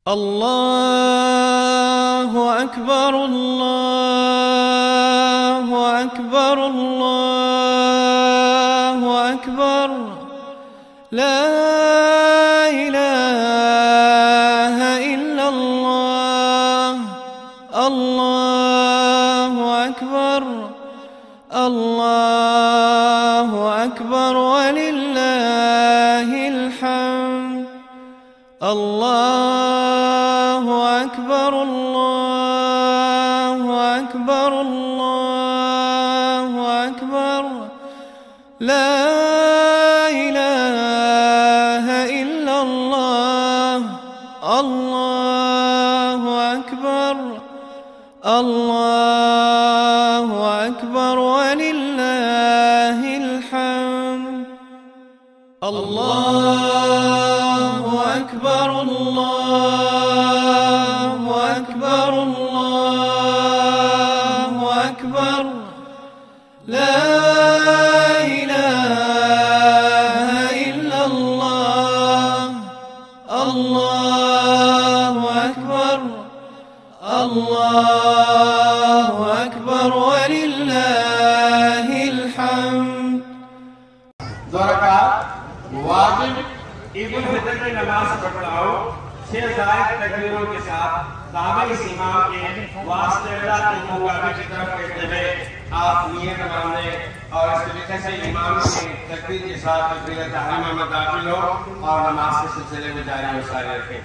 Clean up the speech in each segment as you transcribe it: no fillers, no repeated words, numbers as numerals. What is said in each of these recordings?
الله أكبر الله أكبر الله أكبر لا إله إلا الله الله أكبر الله أكبر ولله الحمد الله أكبر الله أكبر الله أكبر لا إله إلا الله الله أكبر الله أكبر ولله الحمد الله أكبر الله أكبر الله أكبر لا إله إلا الله الله أكبر الله أكبر ولله الحمد واجب عید الفطر کی نماز پڑھتا ہوں 6 زائد تکبیروں کے ساتھ کعبہ اس امام کے واسطے اللہ کے مقابل کی طرف کہتے ہوئے آپ نیت باندھیں اور اس طریقے سے امام کی تکبیر کے ساتھ تکبیر تحریمہ میں داخل ہو اور نماز کے سلسلے میں جاری و ساری رکھیں۔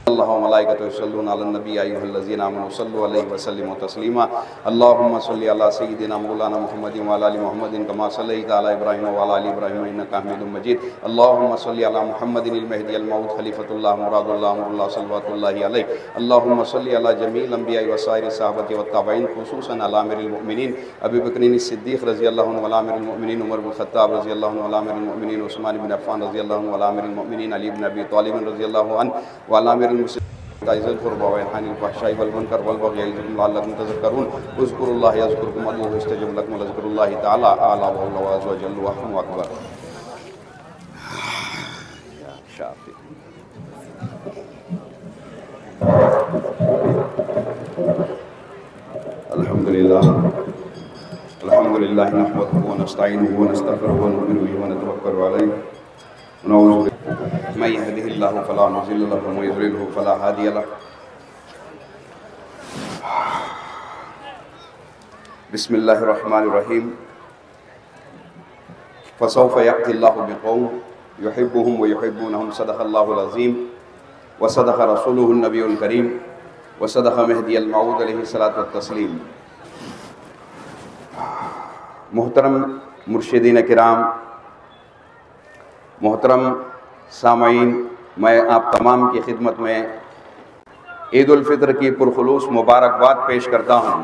اللہ و ملائکتہ یصلون علی النبی ایھا الذین آمنوا صلوا علیہ وسلموا تسلیما اللہم صل علی سیدنا مولانا محمد وعلی آل محمد کما صلیت علی ابراہیم وعلی آل ابراہیم انک حمید مجید اللہم صل علی محمد المہدی الموعود خلیفۃ اللہ مراد اللہ امر اللہ صلوات اللہ علیہ اللہم صل علی جمیع الانبیاء وسائر الصحابہ والتابعین خصوصا علی امیر المؤمنین ابی بکر الصدیق رضی اللہ عنہ وعلی امیر المؤمنین عمر بن الخطاب رضی اللہ عنہ وعلی امیر المؤمنین عثمان بن عفان رضی اللہ عنہ وعلی امیر المؤمنین علی بن ابی طالب رضی اللہ عنہ وعلی امیر تعزل القربى وينهى عن الفحشاء والمنكر والبغي يعظكم لعلكم تذكرون اذكروا الله يذكركم وادعوه يستجب لكم ولذكر الله تعالى اعلى وعز وجل واحكم اكبر يا شافي الحمد لله نحمده ونستعينه ونستغفره ونؤمن به ونتوكل عليه ونعوذ بالله من يهده الله فلا مضل له ومن يضلله فلا هادي له بسم الله الرحمن الرحيم فسوف يأتي الله بقوم يحبهم ويحبونهم صدق الله العظيم وصدق رسوله النبي الكريم وصدق مهدي الموعود عليه الصلاة والتسليم محترم مرشدین کرام، محترم سامعین، میں آپ تمام کی خدمت میں عید الفطر کی پرخلوص مبارکباد پیش کرتا ہوں،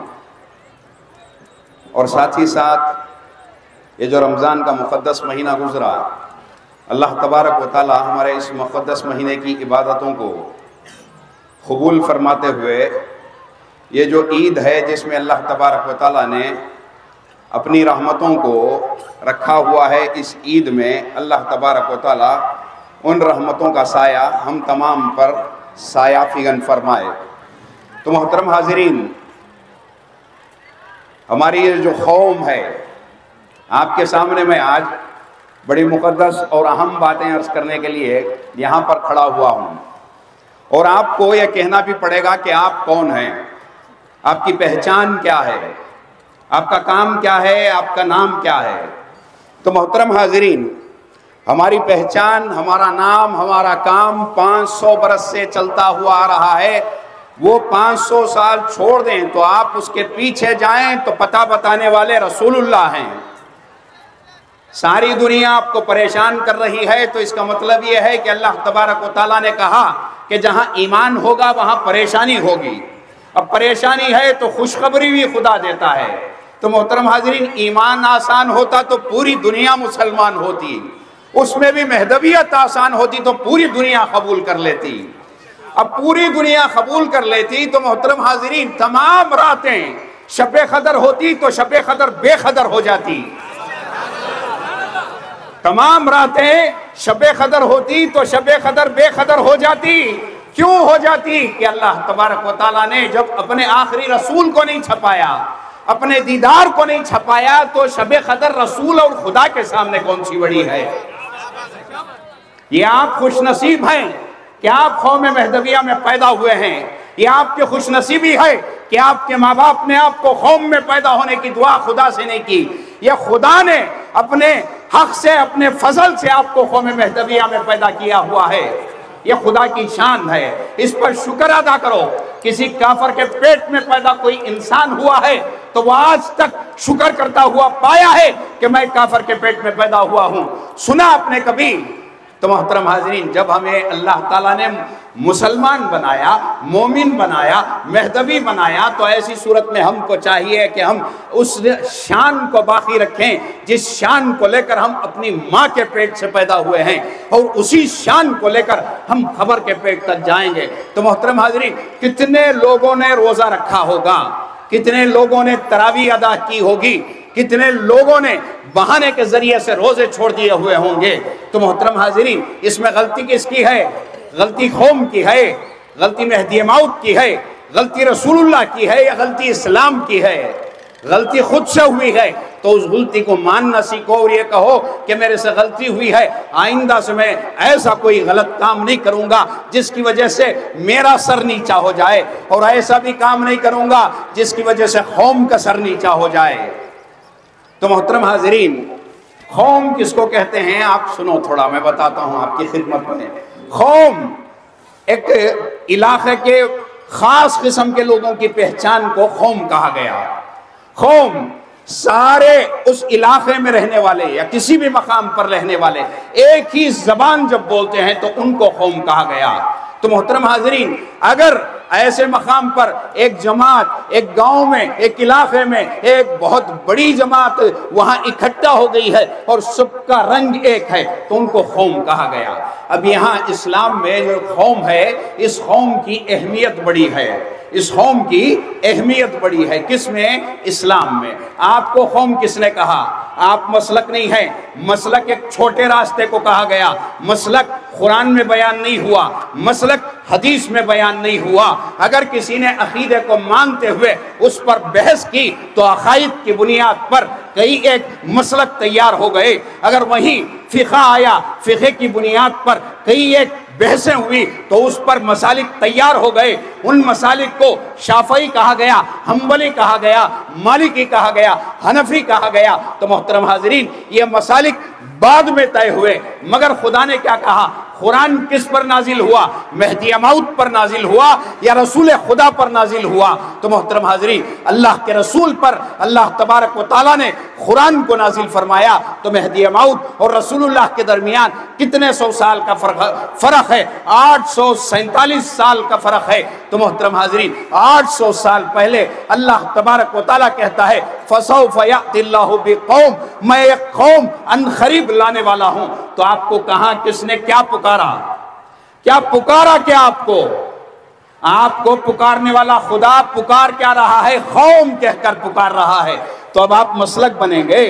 اور ساتھ ہی ساتھ یہ جو رمضان کا مقدس مہینہ گزرا، اللہ تبارک و تعالی ہمارے اس مقدس مہینے کی عبادتوں کو قبول فرماتے ہوئے یہ جو عید ہے جس میں اللہ تبارک و تعالی نے اپنی رحمتوں کو رکھا ہوا ہے، اس عید میں اللہ تبارک و تعالی ان رحمتوں کا سایہ ہم تمام پر سایہ فگن فرمائے۔ تو محترم حاضرین، ہماری یہ جو قوم ہے، آپ کے سامنے میں آج بڑی مقدس اور اہم باتیں عرض کرنے کے لیے یہاں پر کھڑا ہوا ہوں، اور آپ کو یہ کہنا بھی پڑے گا کہ آپ کون ہیں، آپ کی پہچان کیا ہے، آپ کا کام کیا ہے، آپ کا نام کیا ہے۔ تو محترم حاضرین، ہماری پہچان، ہمارا نام، ہمارا کام 500 برس سے چلتا ہوا آ رہا ہے۔ وہ 500 سال چھوڑ دیں تو آپ اس کے پیچھے جائیں تو پتہ بتانے والے رسول اللہ ہیں۔ ساری دنیا آپ کو پریشان کر رہی ہے تو اس کا مطلب یہ ہے کہ اللہ تبارک و تعالیٰ نے کہا کہ جہاں ایمان ہوگا وہاں پریشانی ہوگی، اب پریشانی ہے تو خوشخبری بھی خدا دیتا ہے۔ تو محترم حاضرین، ایمان آسان ہوتا تو پوری دنیا مسلمان ہوتی، اس میں بھی مہدویت آسان ہوتی تو پوری دنیا قبول کر لیتی۔ اب پوری دنیا قبول کر لیتی تو محترم حاضرین تمام راتیں شب قدر ہوتی تو شب قدر بے قدر ہو جاتی، تمام راتیں شب قدر ہوتی تو شب قدر بے قدر ہو جاتی۔ کیوں ہو جاتی کہ اللہ تبارک و تعالیٰ نے جب اپنے آخری رسول کو نہیں چھپایا، اپنے دیدار کو نہیں چھپایا، تو شب قدر رسول اور خدا کے سامنے کون سی بڑی ہے؟ یہ آپ خوش نصیب ہیں کہ آپ قوم مہدویہ میں پیدا ہوئے ہیں، یہ آپ کی خوش نصیبی ہے کہ آپ کے ماں باپ نے آپ کو قوم میں پیدا ہونے کی دعا خدا سے نہیں کی، یہ خدا نے اپنے حق سے، اپنے فضل سے آپ کو قوم مہدویہ میں پیدا کیا ہوا ہے۔ یہ خدا کی شان ہے، اس پر شکر ادا کرو۔ کسی کافر کے پیٹ میں پیدا کوئی انسان ہوا ہے تو وہ آج تک شکر کرتا ہوا پایا ہے کہ میں کافر کے پیٹ میں پیدا ہوا ہوں؟ سنا آپ نے کبھی؟ تو محترم حاضرین، جب ہمیں اللہ تعالیٰ نے مسلمان بنایا، مومن بنایا، مہدوی بنایا، تو ایسی صورت میں ہم کو چاہیے کہ ہم اس شان کو باقی رکھیں جس شان کو لے کر ہم اپنی ماں کے پیٹ سے پیدا ہوئے ہیں، اور اسی شان کو لے کر ہم قبر کے پیٹ تک جائیں گے۔ تو محترم حاضرین، کتنے لوگوں نے روزہ رکھا ہوگا، کتنے لوگوں نے تراویح ادا کی ہوگی، کتنے لوگوں نے بہانے کے ذریعے سے روزے چھوڑ دیے ہوئے ہوں گے۔ تو محترم حاضرین، اس میں غلطی کس کی ہے؟ غلطی قوم کی ہے، غلطی مہدی موعود کی ہے، غلطی رسول اللہ کی ہے، یا غلطی اسلام کی ہے؟ غلطی خود سے ہوئی ہے تو اس غلطی کو ماننا سیکھو، اور یہ کہو کہ میرے سے غلطی ہوئی ہے، آئندہ سے میں ایسا کوئی غلط کام نہیں کروں گا جس کی وجہ سے میرا سر نیچا ہو جائے، اور ایسا بھی کام نہیں کروں گا جس کی وجہ سے قوم کا سر نیچا ہو جائے۔ تو محترم حاضرین، قوم کس کو کہتے ہیں؟ آپ سنو تھوڑا، میں بتاتا ہوں آپ کی خدمت میں۔ قوم ایک علاقے کے خاص قسم کے لوگوں کی پہچان کو قوم کہا گیا۔ قوم سارے اس علاقے میں رہنے والے یا کسی بھی مقام پر رہنے والے ایک ہی زبان جب بولتے ہیں تو ان کو قوم کہا گیا۔ تو محترم حاضرین، اگر ایسے مقام پر ایک جماعت، ایک گاؤں میں، ایک علاقے میں ایک بہت بڑی جماعت وہاں اکٹھا ہو گئی ہے اور سب کا رنگ ایک ہے تو ان کو قوم کہا گیا۔ اب یہاں اسلام میں جو قوم ہے، اس قوم کی اہمیت بڑی ہے، اس قوم کی اہمیت بڑی ہے۔ کس میں؟ اسلام میں۔ آپ کو قوم کس نے کہا؟ آپ مسلک نہیں ہیں، مسلک ایک چھوٹے راستے کو کہا گیا، مسلک قرآن میں بیان نہیں ہوا، مسلک حدیث میں بیان نہیں ہوا۔ اگر کسی نے عقیدے کو مانتے ہوئے اس پر بحث کی تو عقائد کی بنیاد پر کئی ایک مسلک تیار ہو گئے۔ اگر وہیں فقہ آیا، فقہ کی بنیاد پر کئی ایک بحثیں ہوئی تو اس پر مسالک تیار ہو گئے۔ ان مسالک کو شافعی کہا گیا، حنبلی کہا گیا، مالکی کہا گیا، حنفی کہا گیا۔ تو محترم حاضرین، یہ مسالک بعد میں طے ہوئے، مگر خدا نے کیا کہا؟ قرآن کس پر نازل ہوا؟ مہدی موعود پر نازل ہوا یا رسول خدا پر نازل ہوا؟ تو محترم حاضرین، اللہ کے رسول پر اللہ تبارک و تعالیٰ نے قرآن کو نازل فرمایا، تو مہدی موعود اور رسول اللہ کے درمیان کتنے سو سال کا فرق ہے؟ 847 سال کا فرق ہے۔ تو محترم حاضرین، 800 سال پہلے اللہ تبارک و تعالیٰ کہتا ہے فَسَوْفَ يَأْتِ اللَّهُ بِقَوْمٍ، میں ایک قوم عنقریب لانے والا ہوں۔ تو آپ کو کہاں کس نے کیا پکارا؟ کیا پکارا؟ کیا آپ کو پکارنے والا خدا پکار کیا رہا ہے؟ قوم کہہ کر پکار رہا ہے۔ تو اب آپ مسلک بنیں گے،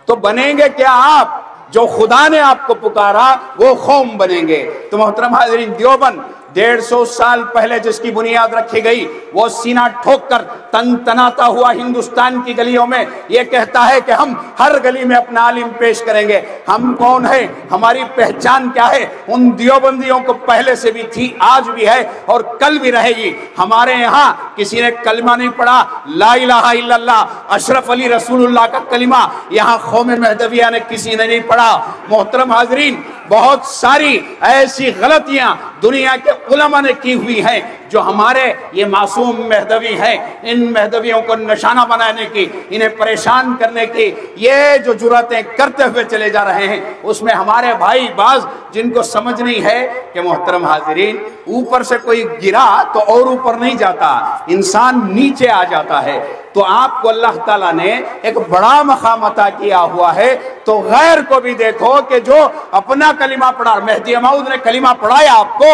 تو بنیں گے کیا؟ آپ جو خدا نے آپ کو پکارا وہ قوم بنیں گے۔ تو محترم حاضرین، دیوبند 150 سال پہلے جس کی بنیاد رکھی گئی، وہ سینہ ٹھوک کر تن تناتا ہوا ہندوستان کی گلیوں میں یہ کہتا ہے کہ ہم ہر گلی میں اپنا عالم پیش کریں گے۔ ہم کون ہیں؟ ہماری پہچان کیا ہے؟ ان دیوبندیوں کو پہلے سے بھی تھی، آج بھی ہے اور کل بھی رہے گی۔ ہمارے یہاں کسی نے کلمہ نہیں پڑھا، لا الہ الا اللہ اشرف علی رسول اللہ کا کلمہ یہاں قوم مہدویہ نے کسی نے نہیں پڑھا۔ محترم حاضرین، بہت ساری ایسی غلطیاں دنیا کے علماء نے کی ہوئی ہیں جو ہمارے یہ معصوم مہدوی ہیں، ان مہدویوں کو نشانہ بنانے کی، انہیں پریشان کرنے کی یہ جو جرأتیں کرتے ہوئے چلے جا رہے ہیں، اس میں ہمارے بھائی بعض جن کو سمجھ نہیں ہے کہ محترم حاضرین، اوپر سے کوئی گرا تو اور اوپر نہیں جاتا، انسان نیچے آ جاتا ہے۔ تو آپ کو اللہ تعالیٰ نے ایک بڑا مقام عطا کیا ہوا ہے، تو غیر کو بھی دیکھو کہ جو اپنا کلمہ پڑھا، مہدی موعود نے کلمہ پڑھایا آپ کو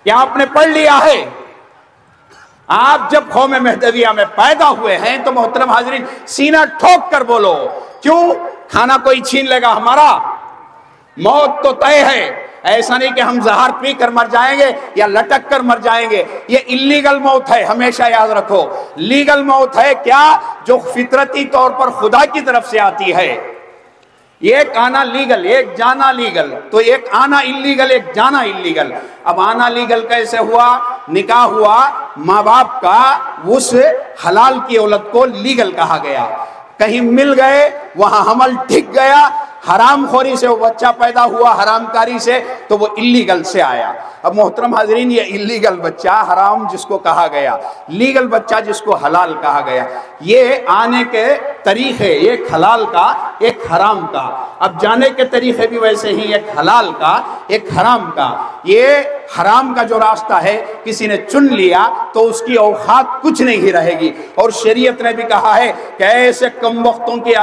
یا آپ نے پڑھ لیا ہے؟ آپ جب قوم مہدویہ میں پیدا ہوئے ہیں تو محترم حاضرین سینہ ٹھوک کر بولو، کیوں؟ کھانا کوئی چھین لے گا ہمارا؟ موت تو طے ہے، ایسا نہیں کہ ہم زہر پی کر مر جائیں گے یا لٹک کر مر جائیں گے. یہ اللیگل موت ہے، ہمیشہ یاد رکھو. لیگل موت ہے کیا؟ جو فطرتی طور پر خدا کی طرف سے آتی ہے. ایک آنا لیگل، ایک جانا لیگل. تو ایک آنا اللیگل، ایک جانا اللیگل. اب آنا لیگل کیسے ہوا؟ نکاح ہوا ماں باپ کا، اس حلال کی اولاد کو لیگل کہا گیا. کہیں مل گئے، وہاں حمل ٹھک گیا، حرام خوری سے وہ بچہ پیدا ہوا، حرام کاری سے، تو وہ اللیگل سے آیا. اب محترم حاضرین، یہ اللیگل بچہ حرام جس کو کہا گیا، لیگل بچہ جس کو حلال کہا گیا، یہ آنے کے طریقے ایک حلال کا ایک حرام کا. اب جانے کے طریقے بھی ویسے ہی، ایک حلال کا ایک حرام کا. یہ حرام کا جو راستہ ہے کسی نے چن لیا تو اس کی اوقات کچھ نہیں رہے گی. اور شریعت نے بھی کہا ہے کہ ایسے کم وقتوں کی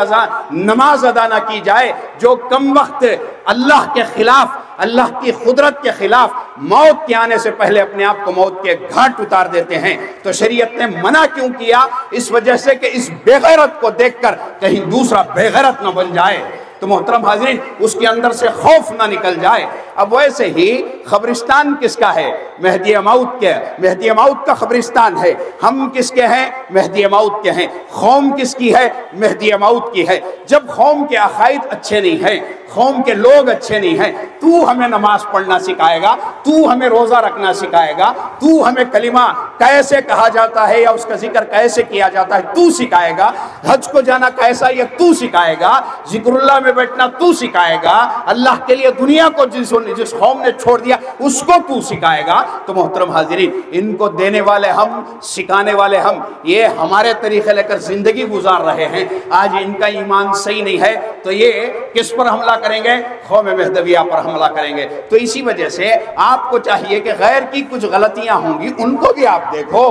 نماز ادا نہ کی جائے جو کم وقت اللہ کے خلاف، اللہ کی قدرت کے خلاف، موت کے آنے سے پہلے اپنے آپ کو موت کے گھاٹ اتار دیتے ہیں. تو شریعت نے منع کیوں کیا؟ اس وجہ سے کہ اس بے غیرت کو دیکھ کر کہیں دوسرا بے غیرت نہ بن جائے. تو محترم حاضرین، اس کے اندر سے خوف نہ نکل جائے. اب ویسے ہی قبرستان کس کا ہے؟ مہدی موعود کے. مہدی موعود کا قبرستان ہے. ہم کس کے ہیں؟ مہدی موعود کے ہیں. قوم کس کی ہے؟ مہدی موعود کی ہے. جب قوم کے عقائد اچھے نہیں ہیں، قوم کے لوگ اچھے نہیں ہیں، تو ہمیں نماز پڑھنا سکھائے گا، تو ہمیں روزہ رکھنا سکھائے گا، تو ہمیں کلمہ کیسے کہا جاتا ہے یا اس کا ذکر کیسے کیا جاتا ہے تو سکھائے گا، حج کو جانا کیسا یہ تو سکھائے گا، ذکر اللہ میں بیٹھنا تو سکھائے گا، اللہ کے لیے دنیا کو جس قوم نے چھوڑ دیا اس کو تو سکھائے گا. تو محترم حاضرین، ان کو دینے والے ہم، سکھانے والے ہم، یہ ہمارے طریقے لے کر زندگی گزار رہے ہیں. آج ان کا ایمان صحیح نہیں ہے تو یہ کس پر حملہ کریں گے؟ قوم مہدویہ پر حملہ کریں گے. تو اسی وجہ سے آپ کو چاہیے کہ غیر کی کچھ غلطیاں ہوں گی ان کو بھی آپ دیکھو.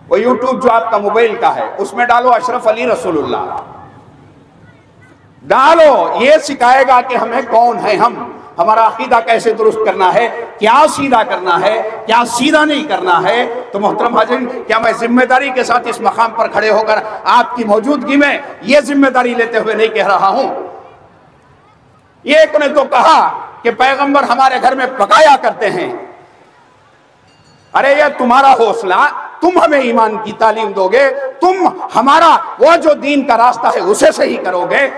وہ یوٹیوب جو آپ کا موبائل کا ہے اس میں ڈالو اشرف علی رسول اللہ، ڈالو. یہ سکھائے گا کہ ہمیں کون ہے، ہمارا عقیدہ کیسے درست کرنا ہے، کیا سیدھا کرنا ہے، کیا سیدھا نہیں کرنا ہے. تو محترم حاضرین، کیا میں ذمہ داری کے ساتھ اس مقام پر کھڑے ہو کر آپ کی موجودگی میں یہ ذمہ داری لیتے ہوئے نہیں کہہ رہا ہوں؟ ایک نے تو کہا کہ پیغمبر ہمارے گھر میں پکایا کرتے ہیں. ارے یہ تمہارا حوصلہ، تم ہمیں ایمان کی تعلیم دو گے، تم ہمارا وہ جو دین کا راستہ ہے اسے صحیح کرو گے.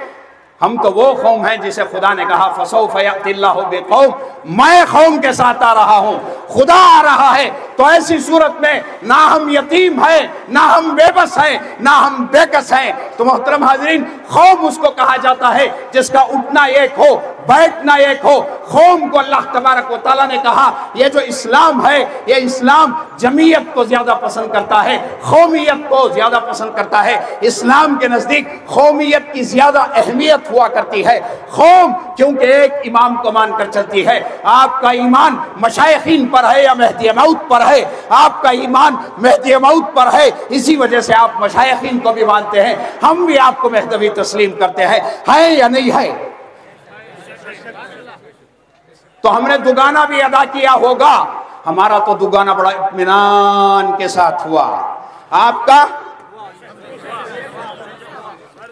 ہم تو وہ قوم ہیں جسے خدا نے کہا فَسَوْفَ يَأْتِ اللَّهُ بِقَوْمٍ، میں قوم کے ساتھ آ رہا ہوں، خدا آ رہا ہے. تو ایسی صورت میں نہ ہم یتیم ہیں، نہ ہم بے بس ہیں، نہ ہم بے کس ہیں. تو محترم حاضرین، قوم اس کو کہا جاتا ہے جس کا اٹھنا ایک ہو، بیٹھنا ایک ہو. قوم کو اللہ تبارک و تعالیٰ نے کہا یہ جو اسلام ہے، یہ اسلام جمعیت کو زیادہ پسند کرتا ہے، قومیت کو زیادہ پسند کرتا ہے. اسلام کے نزدیک قومیت کی زیادہ اہمیت ہوا کرتی ہے. قوم کیونکہ ایک امام کو مان کر چلتی ہے. آپ کا ایمان مشائخین پر ہے یا مہدی موعود پر ہے؟ آپ کا ایمان مہدی موعود پر ہے، اسی وجہ سے آپ مشائخین کو بھی مانتے ہیں. ہم بھی آپ کو مہدوی تسلیم کرتے ہیں، ہے یا نہیں ہے؟ تو ہم نے دگانا بھی ادا کیا ہوگا. ہمارا تو دگانا بڑا اطمینان کے ساتھ ہوا، آپ کا؟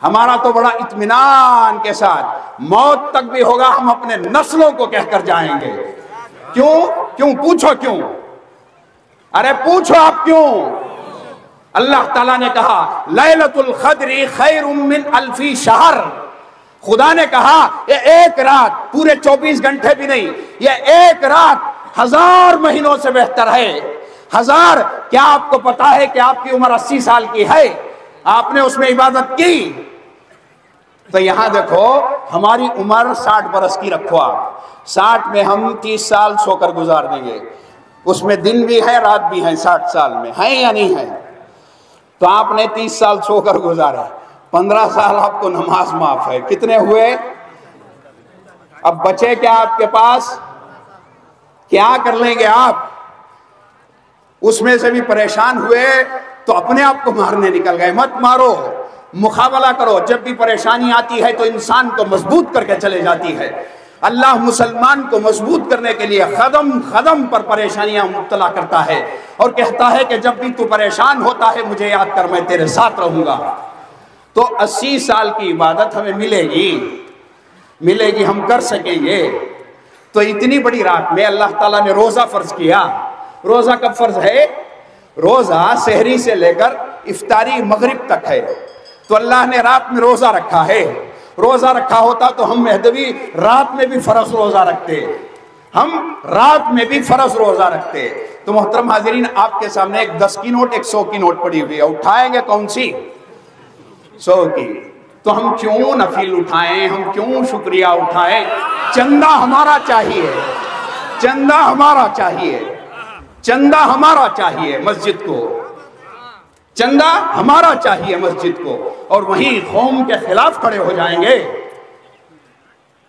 ہمارا تو بڑا اطمینان کے ساتھ. موت تک بھی ہوگا، ہم اپنے نسلوں کو کہہ کر جائیں گے. کیوں پوچھو کیوں؟ ارے پوچھو آپ کیوں؟ اللہ تعالیٰ نے کہا لیلۃ القدر خیر من الف شہر. خدا نے کہا یہ ایک رات، پورے 24 گھنٹے بھی نہیں، یہ ایک رات 1000 مہینوں سے بہتر ہے. 1000. کیا آپ کو پتا ہے کہ آپ کی عمر 80 سال کی ہے؟ آپ نے اس میں عبادت کی؟ تو یہاں دیکھو ہماری عمر 60 برس کی رکھو آپ. 60 میں ہم 30 سال سو کر گزار دیں گے. اس میں دن بھی ہے رات بھی ہے. 60 سال میں ہے یا نہیں ہے؟ تو آپ نے 30 سال سو کر گزارا، 15 سال آپ کو نماز معاف ہے. کتنے ہوئے؟ اب بچے کیا آپ کے پاس؟ کیا کر لیں گے آپ؟ اس میں سے بھی پریشان ہوئے تو اپنے آپ کو مارنے نکل گئے. مت مارو، مقابلہ کرو. جب بھی پریشانی آتی ہے تو انسان کو مضبوط کر کے چلے جاتی ہے. اللہ مسلمان کو مضبوط کرنے کے لیے قدم قدم پر پریشانیاں مبتلا کرتا ہے اور کہتا ہے کہ جب بھی تو پریشان ہوتا ہے مجھے یاد کر، میں تیرے ساتھ رہوں گا. تو 80 سال کی عبادت ہمیں ملے گی، ہم کر سکیں گے. تو اتنی بڑی رات میں اللہ تعالیٰ نے روزہ فرض کیا. روزہ کب فرض ہے؟ روزہ سحری سے لے کر افطاری مغرب تک ہے. تو اللہ نے رات میں روزہ رکھا ہے. روزہ رکھا ہوتا تو ہم مہدوی رات میں بھی فرض روزہ رکھتے. ہم رات میں بھی فرض روزہ رکھتے. تو محترم حاضرین، آپ کے سامنے ایک 10 کی نوٹ، ایک 100 کی نوٹ پڑی ہوئی ہے. اٹھائیں گے کون سی؟ 100 کی. تو ہم کیوں نفل اٹھائیں؟ ہم کیوں شکریہ اٹھائیں؟ چندہ ہمارا چاہیے، چندہ ہمارا چاہیے، چندہ ہمارا چاہیے مسجد کو، چندہ ہمارا چاہیے مسجد کو. اور وہیں قوم کے خلاف کھڑے ہو جائیں گے.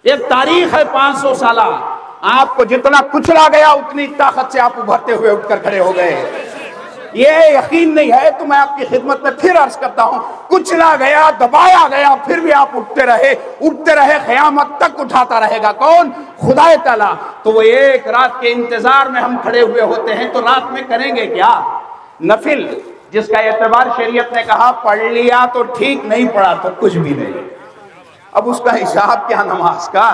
ایک تاریخ ہے 500 سالہ. آپ کو جتنا کچلا گیا اتنی طاقت سے آپ ابھرتے ہوئے اٹھ کر کھڑے ہو گئے. یہ یقین نہیں ہے تو میں آپ کی خدمت میں پھر عرض کرتا ہوں، کچلا گیا، دبایا گیا، پھر بھی آپ اٹھتے رہے. قیامت تک اٹھاتا رہے گا کون؟ خدا تعالیٰ. تو وہ ایک رات کے انتظار میں ہم کھڑے ہوئے ہوتے ہیں. تو رات میں کریں گے کیا؟ نفل، جس کا اعتبار شریعت نے کہا پڑھ لیا تو ٹھیک، نہیں پڑھا تو کچھ بھی نہیں. اب اس کا حساب کیا نماز کا؟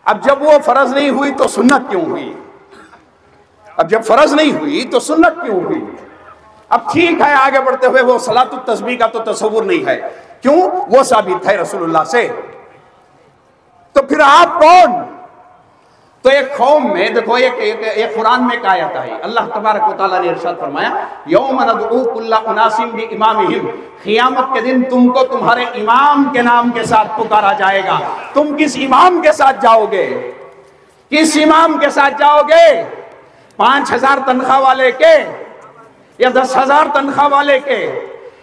اب جب وہ فرض نہیں ہوئی تو سنت کیوں ہوئی؟ اب جب فرض نہیں ہوئی تو سنت کیوں ہوئی؟ اب ٹھیک ہے، آگے بڑھتے ہوئے وہ صلاۃ التسبیح کا تو تصور نہیں ہے. کیوں؟ وہ ثابت ہے رسول اللہ سے. تو پھر آپ کون؟ تو ایک قوم میں دیکھو، ایک قرآن میں ایک آیت ہے. اللہ تبارک و تعالیٰ نے ارشاد فرمایا، یوم ندعو کل اناس بامامہم، قیامت کے دن تم کو تمہارے امام کے نام کے ساتھ پکارا جائے گا. تم کس امام کے ساتھ جاؤ گے؟ کس امام کے ساتھ جاؤ گے؟ 5,000 تنخواہ والے کے، یا 10,000 تنخواہ والے کے،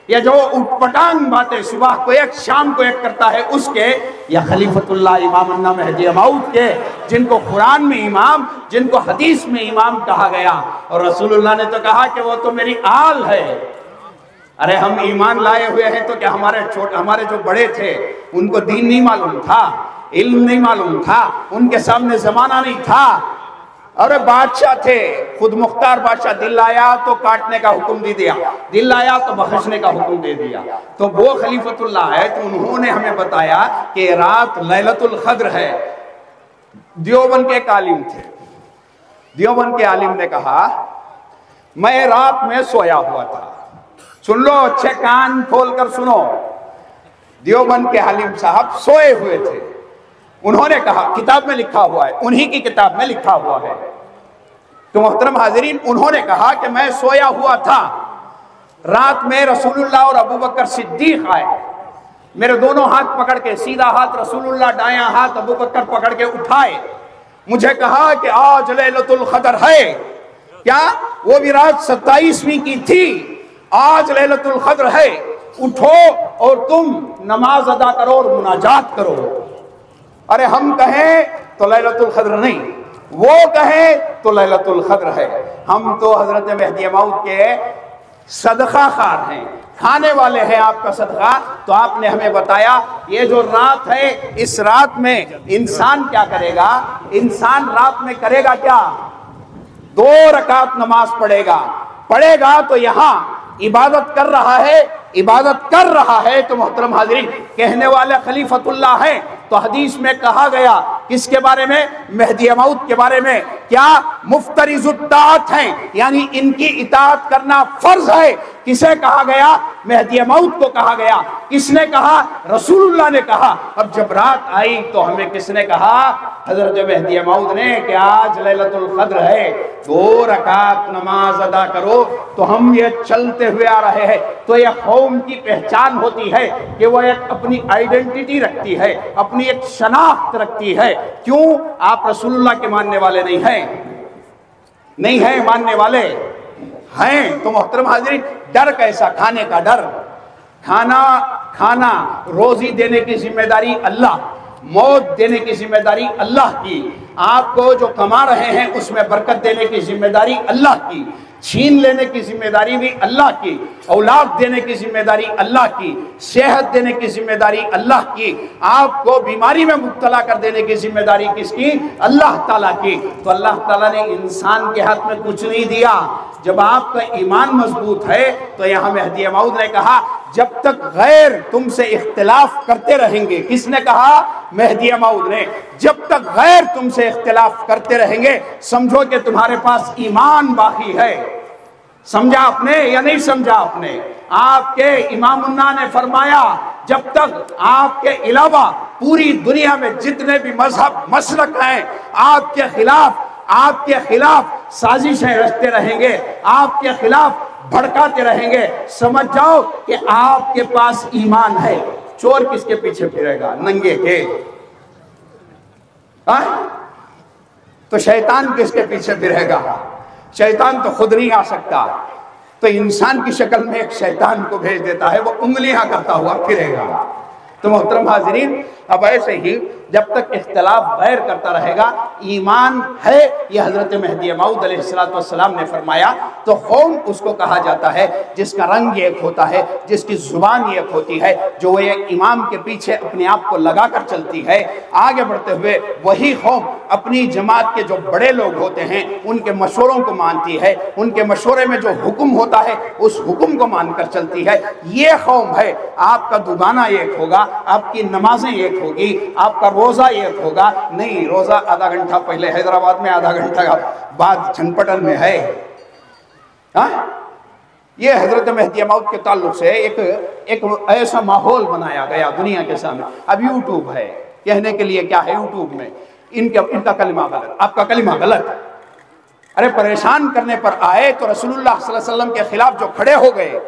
یا جو اٹھ پٹانگ باتیں صبح کو ایک شام کو ایک کرتا ہے اس کے، یا خلیفۃ اللہ امام اللہ مہدی موعود کے، جن کو قرآن میں امام، جن کو حدیث میں امام کہا گیا. اور رسول اللہ نے تو کہا کہ وہ تو میری آل ہے. ارے ہم ایمان لائے ہوئے ہیں تو کیا ہمارے جو بڑے تھے ان کو دین نہیں معلوم تھا؟ علم نہیں معلوم تھا؟ ان کے سامنے زمانہ نہیں تھا؟ ارے بادشاہ تھے، خود مختار بادشاہ، دل آیا تو کاٹنے کا حکم دے دیا، دل آیا تو بخشنے کا حکم دے دیا. تو وہ خلیفۃ اللہ ہے، تو انہوں نے ہمیں بتایا کہ رات لیلۃ القدر ہے. دیوبند کے ایک عالم تھے. دیوبند کے عالم نے کہا میں رات میں سویا ہوا تھا. سن لو، اچھے کان کھول کر سنو. دیوبند کے عالم صاحب سوئے ہوئے تھے. انہوں نے کہا، کتاب میں لکھا ہوا ہے، انہی کی کتاب میں لکھا ہوا ہے. تو محترم حاضرین، انہوں نے کہا کہ میں سویا ہوا تھا، رات میں رسول اللہ اور ابو بکر صدیق آئے. میرے دونوں ہاتھ پکڑ کے، سیدھا ہاتھ رسول اللہ، دایاں ہاتھ ابو بکر پکڑ کے اٹھائے. مجھے کہا کہ آج لیلۃ القدر ہے. کیا؟ وہ بھی رات 27ویں کی تھی. آج لیلۃ القدر ہے، اٹھو اور تم نماز ادا کرو اور مناجات کرو. ارے ہم کہیں تو لیلۃ القدر نہیں، وہ کہیں تو لیلۃ القدر ہے. ہم تو حضرت مہدی موعود کے صدقہ خار ہیں، کھانے والے ہیں آپ کا صدقہ. تو آپ نے ہمیں بتایا یہ جو رات ہے، اس رات میں انسان کیا کرے گا؟ انسان رات میں کرے گا کیا؟ 2 رکعت نماز پڑھے گا تو یہاں عبادت کر رہا ہے. تو محترم حاضرین، کہنے والے خلیفۃ اللہ ہیں. تو حدیث میں کہا گیا کس کے بارے میں؟ مہدی موعود کے بارے میں. کیا؟ مفترض الطاعت ہیں، یعنی ان کی اطاعت کرنا فرض ہے. کسے کہا گیا؟ مہدی موعود کو کہا گیا. کس نے کہا؟ رسول اللہ نے کہا. اب جب رات آئی تو ہمیں کس نے کہا؟ حضرت مہدی موعود نے، کہ آج لیلۃ القدر ہے، 2 رکعت نماز ادا کرو. تو ہم یہ چلتے ہوئے آ رہے ہیں. تو یہ قوم کی پہچان ہوتی ہے کہ وہ ایک اپنی آئیڈینٹی رکھتی ہے، اپنی ایک شناخت رکھتی ہے. کیوں؟ آپ رسول اللہ کے ماننے والے نہیں ہیں ماننے والے ہیں. تو محترم حاضرین، ڈر کیسا؟ کھانے کا ڈر. کھانا روزی دینے کی ذمہ داری اللہ، موت دینے کی ذمہ داری اللہ کی. آپ کو جو کما رہے ہیں اس میں برکت دینے کی ذمہ داری اللہ کی، چھین لینے کی ذمہ داری بھی اللہ کی، اولاد دینے کی ذمہ داری اللہ کی، صحت دینے کی ذمہ داری اللہ کی، آپ کو بیماری میں مبتلا کر دینے کی ذمہ داری کس کی؟ اللہ تعالیٰ کی. تو اللہ تعالیٰ نے انسان کے ہاتھ میں کچھ نہیں دیا. جب آپ کا ایمان مضبوط ہے تو یہاں مہدی موعود نے کہا جب تک غیر تم سے اختلاف کرتے رہیں گے. کس نے کہا؟ مہدی موعود نے. جب تک غیر تم سے اختلاف کرتے رہیں گے سمجھو کہ تمہارے پاس ایمان باقی ہے. سمجھا آپ نے یا نہیں سمجھا آپ نے؟ آپ کے امام اللہ نے فرمایا جب تک آپ کے علاوہ پوری دنیا میں جتنے بھی مذہب مسلک ہیں آپ کے خلاف سازشیں رچتے رہیں گے، آپ کے خلاف بھڑکاتے رہیں گے، سمجھ جاؤ کہ آپ کے پاس ایمان ہے. چور کس کے پیچھے پھرے گا؟ ننگے کے. تو شیطان کس کے پیچھے پھرے گا؟ شیطان تو خود نہیں آ سکتا، تو انسان کی شکل میں ایک شیطان کو بھیج دیتا ہے، وہ انگلیاں کرتا ہوا پھرے گا. تو محترم حاضرین، اب ایسے ہی جب تک اختلاف غیر کرتا رہے گا ایمان ہے. یہ حضرت مہدی موعود علیہ السلام نے فرمایا. تو قوم اس کو کہا جاتا ہے جس کا رنگ ایک ہوتا ہے، جس کی زبان ایک ہوتی ہے، جو وہ ایک امام کے پیچھے اپنے آپ کو لگا کر چلتی ہے. آگے بڑھتے ہوئے وہی قوم اپنی جماعت کے جو بڑے لوگ ہوتے ہیں ان کے مشوروں کو مانتی ہے، ان کے مشورے میں جو حکم ہوتا ہے اس حکم کو مان کر چلتی ہے. یہ قوم ہے. آپ کا دگانا ایک ہوگا، آپ کی نمازیں ایک ہوگی، آپ کا روزہ ایک ہوگا. نہیں، روزہ آدھا گھنٹہ پہلے حیدرآباد میں، آدھا گھنٹہ بعد چھنپٹن میں ہے. یہ حضرت مہدی موعود کے تعلق سے ایک ایسا ماحول بنایا گیا دنیا کے سامنے. اب یوٹیوب ہے، کہنے کے لیے کیا ہے یوٹیوب میں؟ ان کا کلمہ غلط، آپ کا کلمہ غلط. ارے پریشان کرنے پر آئے تو رسول اللہ صلی اللہ علیہ وسلم کے خلاف جو کھڑے ہو گئے،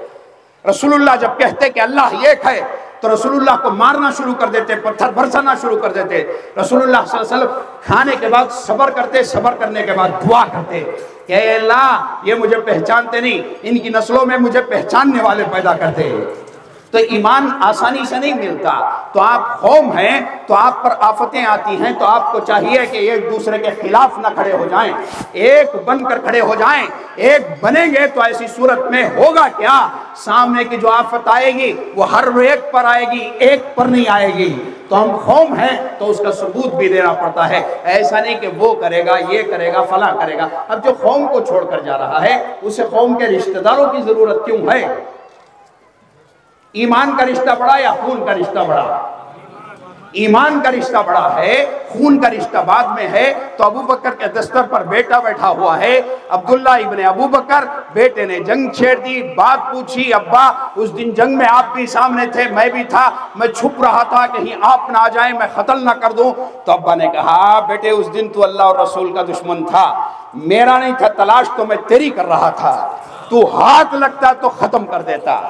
رسول اللہ جب کہتے کہ اللہ ایک ہے تو رسول اللہ کو مارنا شروع کر دیتے، پتھر برسانا شروع کر دیتے. رسول اللہ صلی اللہ علیہ وسلم کھانے کے بعد صبر کرتے، صبر کرنے کے بعد دعا کرتے کہ اے اللہ یہ مجھے پہچانتے نہیں، ان کی نسلوں میں مجھے پہچاننے والے پیدا کرتے. تو ایمان آسانی سے نہیں ملتا. تو آپ قوم ہیں تو آپ پر آفتیں آتی ہیں، تو آپ کو چاہیے کہ ایک دوسرے کے خلاف نہ کھڑے ہو جائیں، ایک بن کر کھڑے ہو جائیں. ایک بنیں گے تو ایسی صورت میں ہوگا کیا؟ سامنے کی جو آفت آئے گی وہ ہر ایک پر آئے گی، ایک پر نہیں آئے گی. تو ہم قوم ہیں تو اس کا ثبوت بھی دینا پڑتا ہے. ایسا نہیں کہ وہ کرے گا، یہ کرے گا، فلاں کرے گا. اب جو قوم کو چھوڑ کر جا رہا ہے اسے قوم کے رشتہ داروں کی ضرورت کیوں ہے؟ ایمان کا رشتہ بڑا یا خون کا رشتہ بڑا؟ ایمان کا رشتہ بڑا ہے، خون کا رشتہ بعد میں ہے. تو ابو بکر کے دستر پر بیٹا بیٹھا ہوا ہے، عبداللہ ابن ابو بکر. بیٹے نے جنگ چھیڑ دی، بات پوچھی، ابا اس دن جنگ میں آپ بھی سامنے تھے، میں بھی تھا، میں چھپ رہا تھا کہیں آپ نہ آ جائیں، میں قتل نہ کر دوں. تو ابا نے کہا بیٹے اس دن تو اللہ اور رسول کا دشمن تھا، میرا نہیں تھا، تلاش تو میں تیری کر رہا تھا، تو ہاتھ لگتا تو ختم کر دیتا.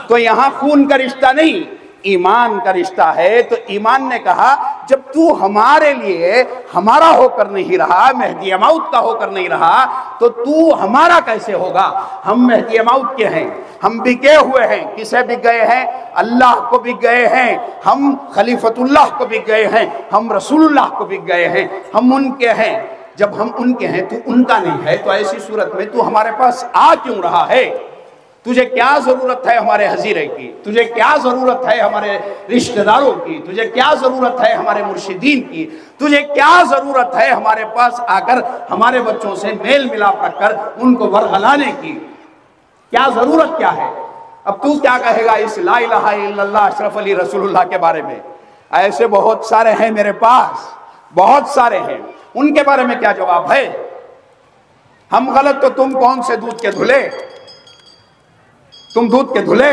تو یہاں خون کا رشتہ نہیں، ایمان کا رشتہ ہے. تو ایمان نے کہا جب تو ہمارے لیے ہمارا ہو کر نہیں رہا، مہدی موعود کا ہو کر نہیں رہا، تو تو ہمارا کیسے ہوگا؟ ہم مہدی موعود کے ہیں، ہم بکے ہوئے ہیں. کسے بک گئے ہیں؟ اللہ کو بک گئے ہیں، ہم خلیفۃ اللہ کو بک گئے ہیں، ہم رسول اللہ کو بک گئے ہیں، ہم ان کے ہیں. جب ہم ان کے ہیں تو ان کا نہیں ہے، تو ایسی صورت میں تو ہمارے پاس آ کیوں رہا ہے؟ تجھے کیا ضرورت ہے ہمارے حضیرے کی؟ تجھے کیا ضرورت ہے ہمارے رشتہ داروں کی؟ تجھے کیا ضرورت ہے ہمارے مرشدین کی؟ تجھے کیا ضرورت ہے ہمارے پاس آ کر ہمارے بچوں سے میل ملاپ رکھ کر ان کو ورغلانے کی؟ کیا ضرورت کیا ہے؟ اب تو کیا کہے گا اس لا الہ الا اللہ اشرف علی رسول اللہ کے بارے میں؟ ایسے بہت سارے ہیں میرے پاس، بہت سارے ہیں. ان کے بارے میں کیا جواب ہے؟ ہم غلط تو تم کون سے دودھ کے دھلے؟ تم دودھ کے دھلے؟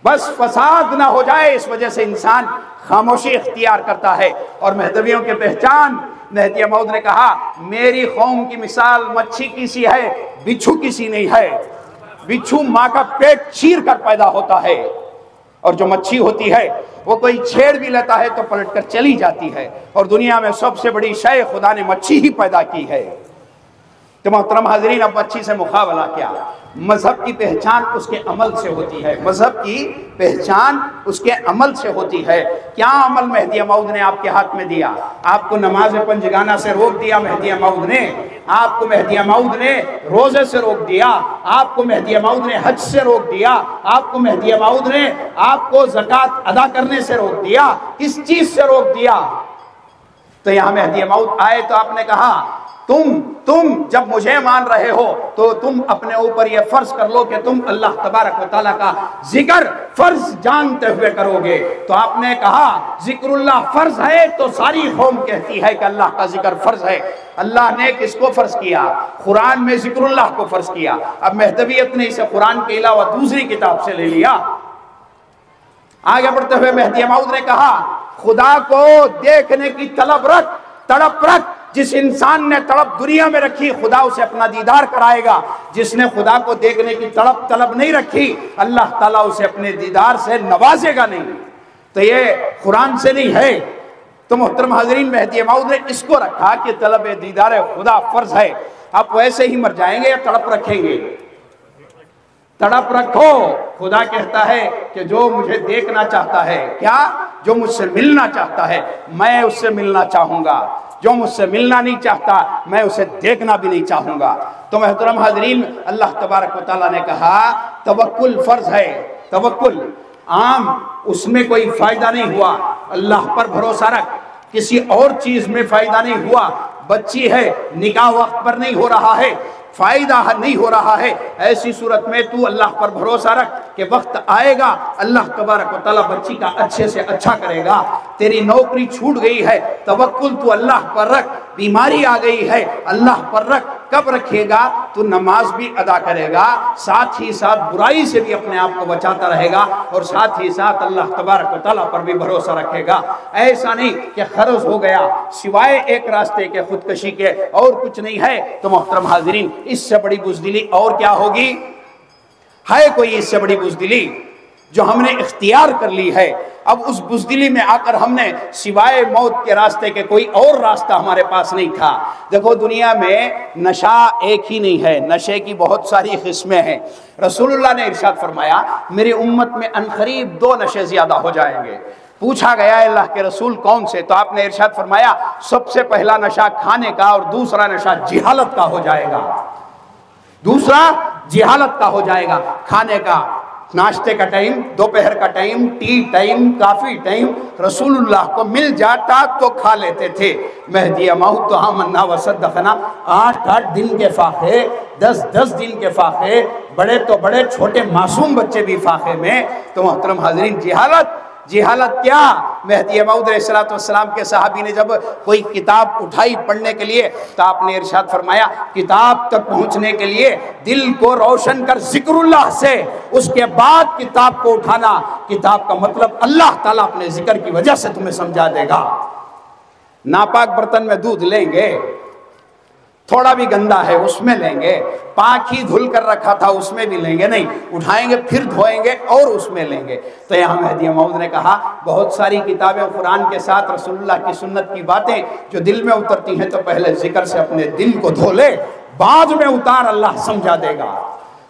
بس فساد نہ ہو جائے اس وجہ سے انسان خاموشی اختیار کرتا ہے. اور مہدویوں کی پہچان، مہدی موعود نے کہا میری قوم کی مثال مچھی کی سی ہے، بچھو کی سی نہیں ہے. بچھو ماں کا پیٹ چیر کر پیدا ہوتا ہے، اور جو مچھی ہوتی ہے وہ کوئی چھیڑ بھی لیتا ہے تو پلٹ کر چلی جاتی ہے. اور دنیا میں سب سے بڑی شے خدا نے مچھی ہی پیدا کی ہے. تو محترم حاضرین، اب مچھی سے مقابلہ کیا؟ مذہب کی پہچان اس کے عمل سے ہوتی ہے. مذہب کی پہچان اس کے عمل سے ہوتی ہے. کیا عمل مہدی موعود نے آپ کے ہاتھ میں دیا؟ آپ کو نماز پنجگانہ سے روک دیا مہدی موعود نے، آپ کو مہدی موعود نے روزے سے روک دیا، آپ کو مہدی موعود نے حج سے روک دیا، آپ کو مہدی موعود نے آپ کو زکوٰۃ ادا کرنے سے روک دیا. کس چیز سے روک دیا؟ تو یہاں مہدی موعود آئے تو آپ نے کہا تم جب مجھے مان رہے ہو تو تم اپنے اوپر یہ فرض کر لو کہ تم اللہ تبارک و تعالیٰ کا ذکر فرض جانتے ہوئے کرو گے۔ تو آپ نے کہا ذکر اللہ فرض ہے تو ساری قوم کہتی ہے کہ اللہ کا ذکر فرض ہے۔ اللہ نے کس کو فرض کیا؟ قرآن میں ذکر اللہ کو فرض کیا۔ اب مہدویت نے اسے قرآن کے علاوہ دوسری کتاب سے لے لیا۔ آگے بڑھتے ہوئے مہدی موعود نے کہا خدا کو دیکھنے کی طلب رکھ، تڑپ رکھ۔ جس انسان نے تڑپ دنیا میں رکھی خدا اسے اپنا دیدار کرائے گا۔ جس نے خدا کو دیکھنے کی طلب نہیں رکھی اللہ تعالیٰ اسے اپنے دیدار سے نوازے گا نہیں۔ تو یہ قرآن سے نہیں ہے۔ تو محترم حاضرین مہدی موعود نے اس کو رکھا کہ طلب دیدار خدا فرض ہے۔ آپ ویسے ہی مر جائیں گے یا تڑپ رکھیں گے؟ تڑپ رکھو۔ خدا کہتا ہے کہ جو مجھے دیکھنا چاہتا ہے، کیا؟ جو مجھ سے ملنا چاہتا ہے میں اس سے ملنا چاہوں گا، جو مجھ سے ملنا نہیں چاہتا میں اسے دیکھنا بھی نہیں چاہوں گا۔ تو محترم حاضرین اللہ تبارک و تعالیٰ نے کہا توکل فرض ہے۔ توکل عام اس میں کوئی فائدہ نہیں ہوا، اللہ پر بھروسہ رکھ، کسی اور چیز میں فائدہ نہیں ہوا۔ بچی ہے نکاح وقت پر نہیں ہو رہا ہے، فائدہ نہیں ہو رہا ہے، ایسی صورت میں تو اللہ پر بھروسہ رکھ کہ وقت آئے گا اللہ تبارک و تعالیٰ بچی کا اچھے سے اچھا کرے گا۔ تیری نوکری چھوٹ گئی ہے توکل تو اللہ پر رکھ، بیماری آ گئی ہے اللہ پر رکھ۔ کب رکھے گا؟ تو نماز بھی ادا کرے گا، ساتھ ہی ساتھ برائی سے بھی اپنے آپ کو بچاتا رہے گا، اور ساتھ ہی ساتھ اللہ تبارک و تعالیٰ پر بھی بھروسہ رکھے گا۔ ایسا نہیں کہ قرض ہو گیا سوائے ایک راستے کے خودکشی کے اور کچھ نہیں ہے۔ تو محترم حاضرین اس سے بڑی بزدلی اور کیا ہوگی؟ ہے کوئی اس سے بڑی بزدلی جو ہم نے اختیار کر لی ہے؟ اب اس بزدلی میں آ کر ہم نے سوائے موت کے راستے کے کوئی اور راستہ ہمارے پاس نہیں تھا۔ دیکھو دنیا میں نشہ ایک ہی نہیں ہے، نشے کی بہت ساری قسمیں ہیں۔ رسول اللہ نے ارشاد فرمایا میری امت میں عنقریب 2 نشے زیادہ ہو جائیں گے۔ پوچھا گیا اللہ کے رسول کون سے؟ تو آپ نے ارشاد فرمایا سب سے پہلا نشہ کھانے کا اور دوسرا نشہ جہالت کا ہو جائے گا۔ دوسرا جہالت کا ہو جائے گا۔ کھانے کا ناشتے کا ٹائم، دوپہر کا ٹائم، ٹی ٹائم، کافی ٹائم رسول اللہ کو مل جاتا تو کھا لیتے تھے۔ مہدی موعود تو آمنا وصدقنا 8 دن کے فاقے، 10 دن کے فاقے، بڑے تو بڑے چھوٹے معصوم بچے بھی فاقے میں۔ تو محترم حاضرین جہالت کیا؟ مہدی موعود علیہ السلام کے صحابی نے جب کوئی کتاب اٹھائی پڑھنے کے لیے تو آپ نے ارشاد فرمایا کتاب تک پہنچنے کے لیے دل کو روشن کر ذکر اللہ سے، اس کے بعد کتاب کو اٹھانا۔ کتاب کا مطلب اللہ تعالیٰ اپنے ذکر کی وجہ سے تمہیں سمجھا دے گا۔ ناپاک برتن میں دودھ لیں گے، تھوڑا بھی گندا ہے اس میں لیں گے، پاک ہی دھل کر رکھا تھا اس میں بھی لیں گے نہیں، اٹھائیں گے پھر دھوئیں گے اور اس میں لیں گے۔ تو یہاں مہدی موعود نے کہا بہت ساری کتابیں قرآن کے ساتھ رسول اللہ کی سنت کی باتیں جو دل میں اترتی ہیں تو پہلے ذکر سے اپنے دل کو دھو لے، بعد میں اتار، اللہ سمجھا دے گا۔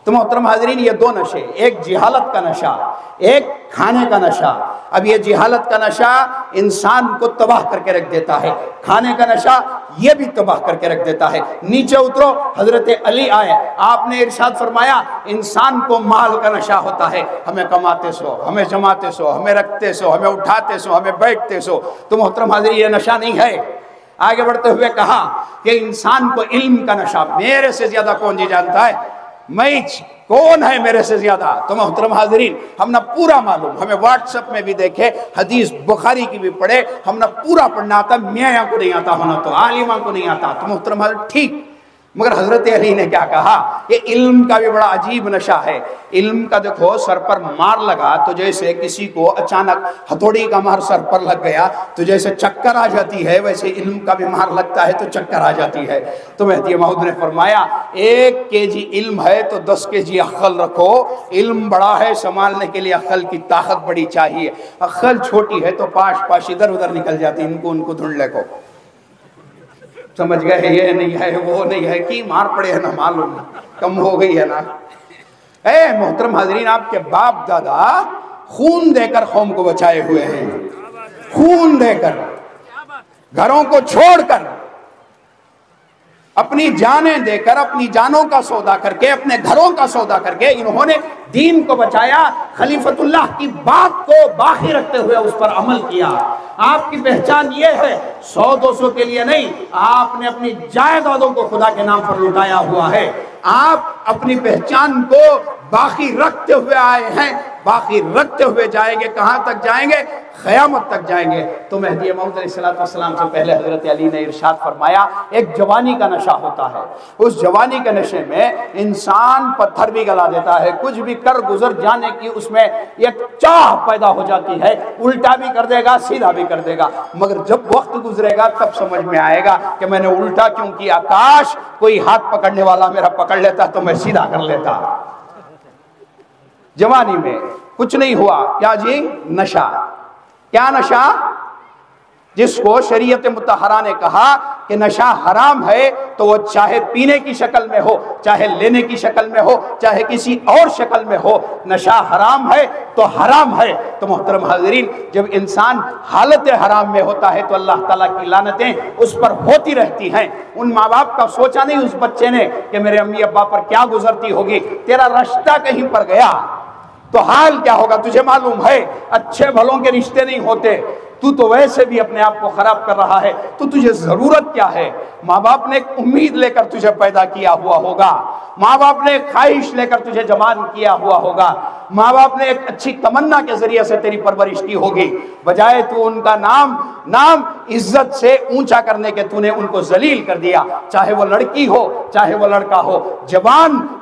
تو محترم حاضرین یہ 2 نشے، ایک جہالت کا نشہ، ایک کھانے کا نشہ۔ اب یہ جہالت کا نشہ انسان کو تباہ کر کے رکھ دیتا ہے، کھانے کا نشہ یہ بھی تباہ کر کے رکھ دیتا ہے۔ نیچے اترو، حضرت علی آئے، آپ نے ارشاد فرمایا انسان کو مال کا نشہ ہوتا ہے، ہمیں کماتے سو، ہمیں جماتے سو، ہمیں رکھتے سو، ہمیں اٹھاتے سو، ہمیں بیٹھتے سو۔ تو محترم حاضرین یہ نشہ نہیں ہے۔ آگے بڑھتے ہوئے کہا کہ انسان کو علم کا نشہ، میرے سے زیادہ کون جی جانتا ہے؟ کون ہے میرے سے زیادہ؟ تو محترم حاضرین ہم نہ پورا معلوم، ہمیں واٹس ایپ میں بھی دیکھے، حدیث بخاری کی بھی پڑھے، ہم نہ پورا پڑھنا آتا، میاں کو نہیں آتا ہونا تو عالمہ کو نہیں آتا۔ تو محترم حاضرین ٹھیک، مگر حضرت علی نے کیا کہا؟ یہ علم کا بھی بڑا عجیب نشہ ہے۔ علم کا دیکھو سر پر مار لگا تو جیسے کسی کو اچانک ہتھوڑی کا مار سر پر لگ گیا تو جیسے چکر آ جاتی ہے، ویسے علم کا بھی مار لگتا ہے تو چکر آ جاتی ہے۔ تو مہدی موعود نے فرمایا 1 kg علم ہے تو 10 kg عقل رکھو۔ علم بڑا ہے، سنبھالنے کے لیے عقل کی طاقت بڑی چاہیے، عقل چھوٹی ہے تو پاش ادھر ادھر نکل جاتی، ان کو ڈھونڈ لے کو۔ سمجھ گئے یہ نہیں ہے وہ نہیں ہے، کی مار پڑے ہے نا، معلوم کم ہو گئی ہے نا۔ اے محترم حاضرین آپ کے باپ دادا خون دے کر قوم کو بچائے ہوئے ہیں، خون دے کر، گھروں کو چھوڑ کر، اپنی جانیں دے کر، اپنی جانوں کا سودا کر کے، اپنے گھروں کا سودا کر کے انہوں نے دین کو بچایا، خلیفۃ اللہ کی بات کو باقی رکھتے ہوئے اس پر عمل کیا۔ آپ کی پہچان یہ ہے 100-200 کے لیے نہیں، آپ نے اپنی جائیدادوں کو خدا کے نام پر لٹایا ہوا ہے۔ آپ اپنی پہچان کو باقی رکھتے ہوئے آئے ہیں، باقی رکھتے ہوئے جائیں گے۔ کہاں تک جائیں گے؟ قیامت تک جائیں گے۔ تو مہدی موعود علیہ السلام سے پہلے حضرت علی نے ارشاد فرمایا ایک جوانی کا نشہ ہوتا ہے، اس جوانی کے نشے میں انسان پتھر بھی گلا دیتا ہے، کچھ بھی کر گزر جانے کی اس میں ایک چاہ پیدا ہو جاتی ہے، الٹا بھی کر دے گا سیدھا بھی کر دے گا، مگر جب وقت گزرے گا تب سمجھ میں آئے گا کہ میں نے الٹا کیوں کیا، کاش کوئی ہاتھ پکڑنے والا میرا پکڑ لیتا تو میں سیدھا کر لیتا۔ جوانی میں کچھ نہیں ہوا، کیا جی؟ نشہ۔ کیا نشہ؟ جس کو شریعت مطہرہ نے کہا کہ نشہ حرام ہے، تو وہ چاہے پینے کی شکل میں ہو، چاہے لینے کی شکل میں ہو، چاہے کسی اور شکل میں ہو، نشہ حرام ہے تو حرام ہے۔ تو محترم حاضرین، جب انسان حالت حرام میں ہوتا ہے تو اللہ تعالیٰ کی لعنتیں اس پر ہوتی رہتی ہیں۔ ان ماں باپ کا سوچا نہیں اس بچے نے کہ میرے امی ابا پر کیا گزرتی ہوگی، تیرا رشتہ کہیں پر گیا تو حال کیا ہوگا تجھے معلوم ہے۔ اچھے بھلوں کے رشتے نہیں ہوتے، تو ویسے بھی اپنے آپ کو خراب کر رہا ہے، تو تجھے ضرورت کیا ہے؟ ماں باپ نے ایک امید لے کر تجھے پیدا کیا ہوا ہوگا، ماں باپ نے ایک خواہش لے کر تجھے جوان کیا ہوا ہوگا، ماں باپ نے ایک اچھی تمنا کے ذریعے سے تیری پرورش کی ہوگی، بجائے تو ان کا نام عزت سے اونچا کرنے کے تو نے ان کو ذلیل کر دیا، چاہے وہ لڑکی ہو چاہے وہ لڑکا ہو۔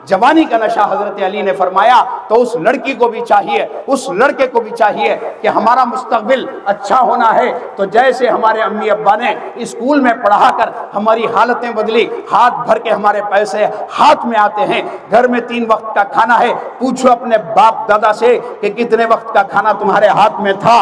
جوانی کا نشہ حضرت علی نے فرمایا تو اس لڑکی کو بھی چاہیے، اس لڑکے کو بھی چاہیے کہ ہمارا مستقبل اچھا ہونا ہے تو جیسے ہمارے امی ابا نے اسکول میں پڑھا کر ہماری حالتیں بدلی، ہاتھ بھر کے ہمارے پیسے ہاتھ میں آتے ہیں، گھر میں 3 وقت کا کھانا ہے، پوچھو اپنے باپ دادا سے کہ کتنے وقت کا کھانا تمہارے ہاتھ میں تھا،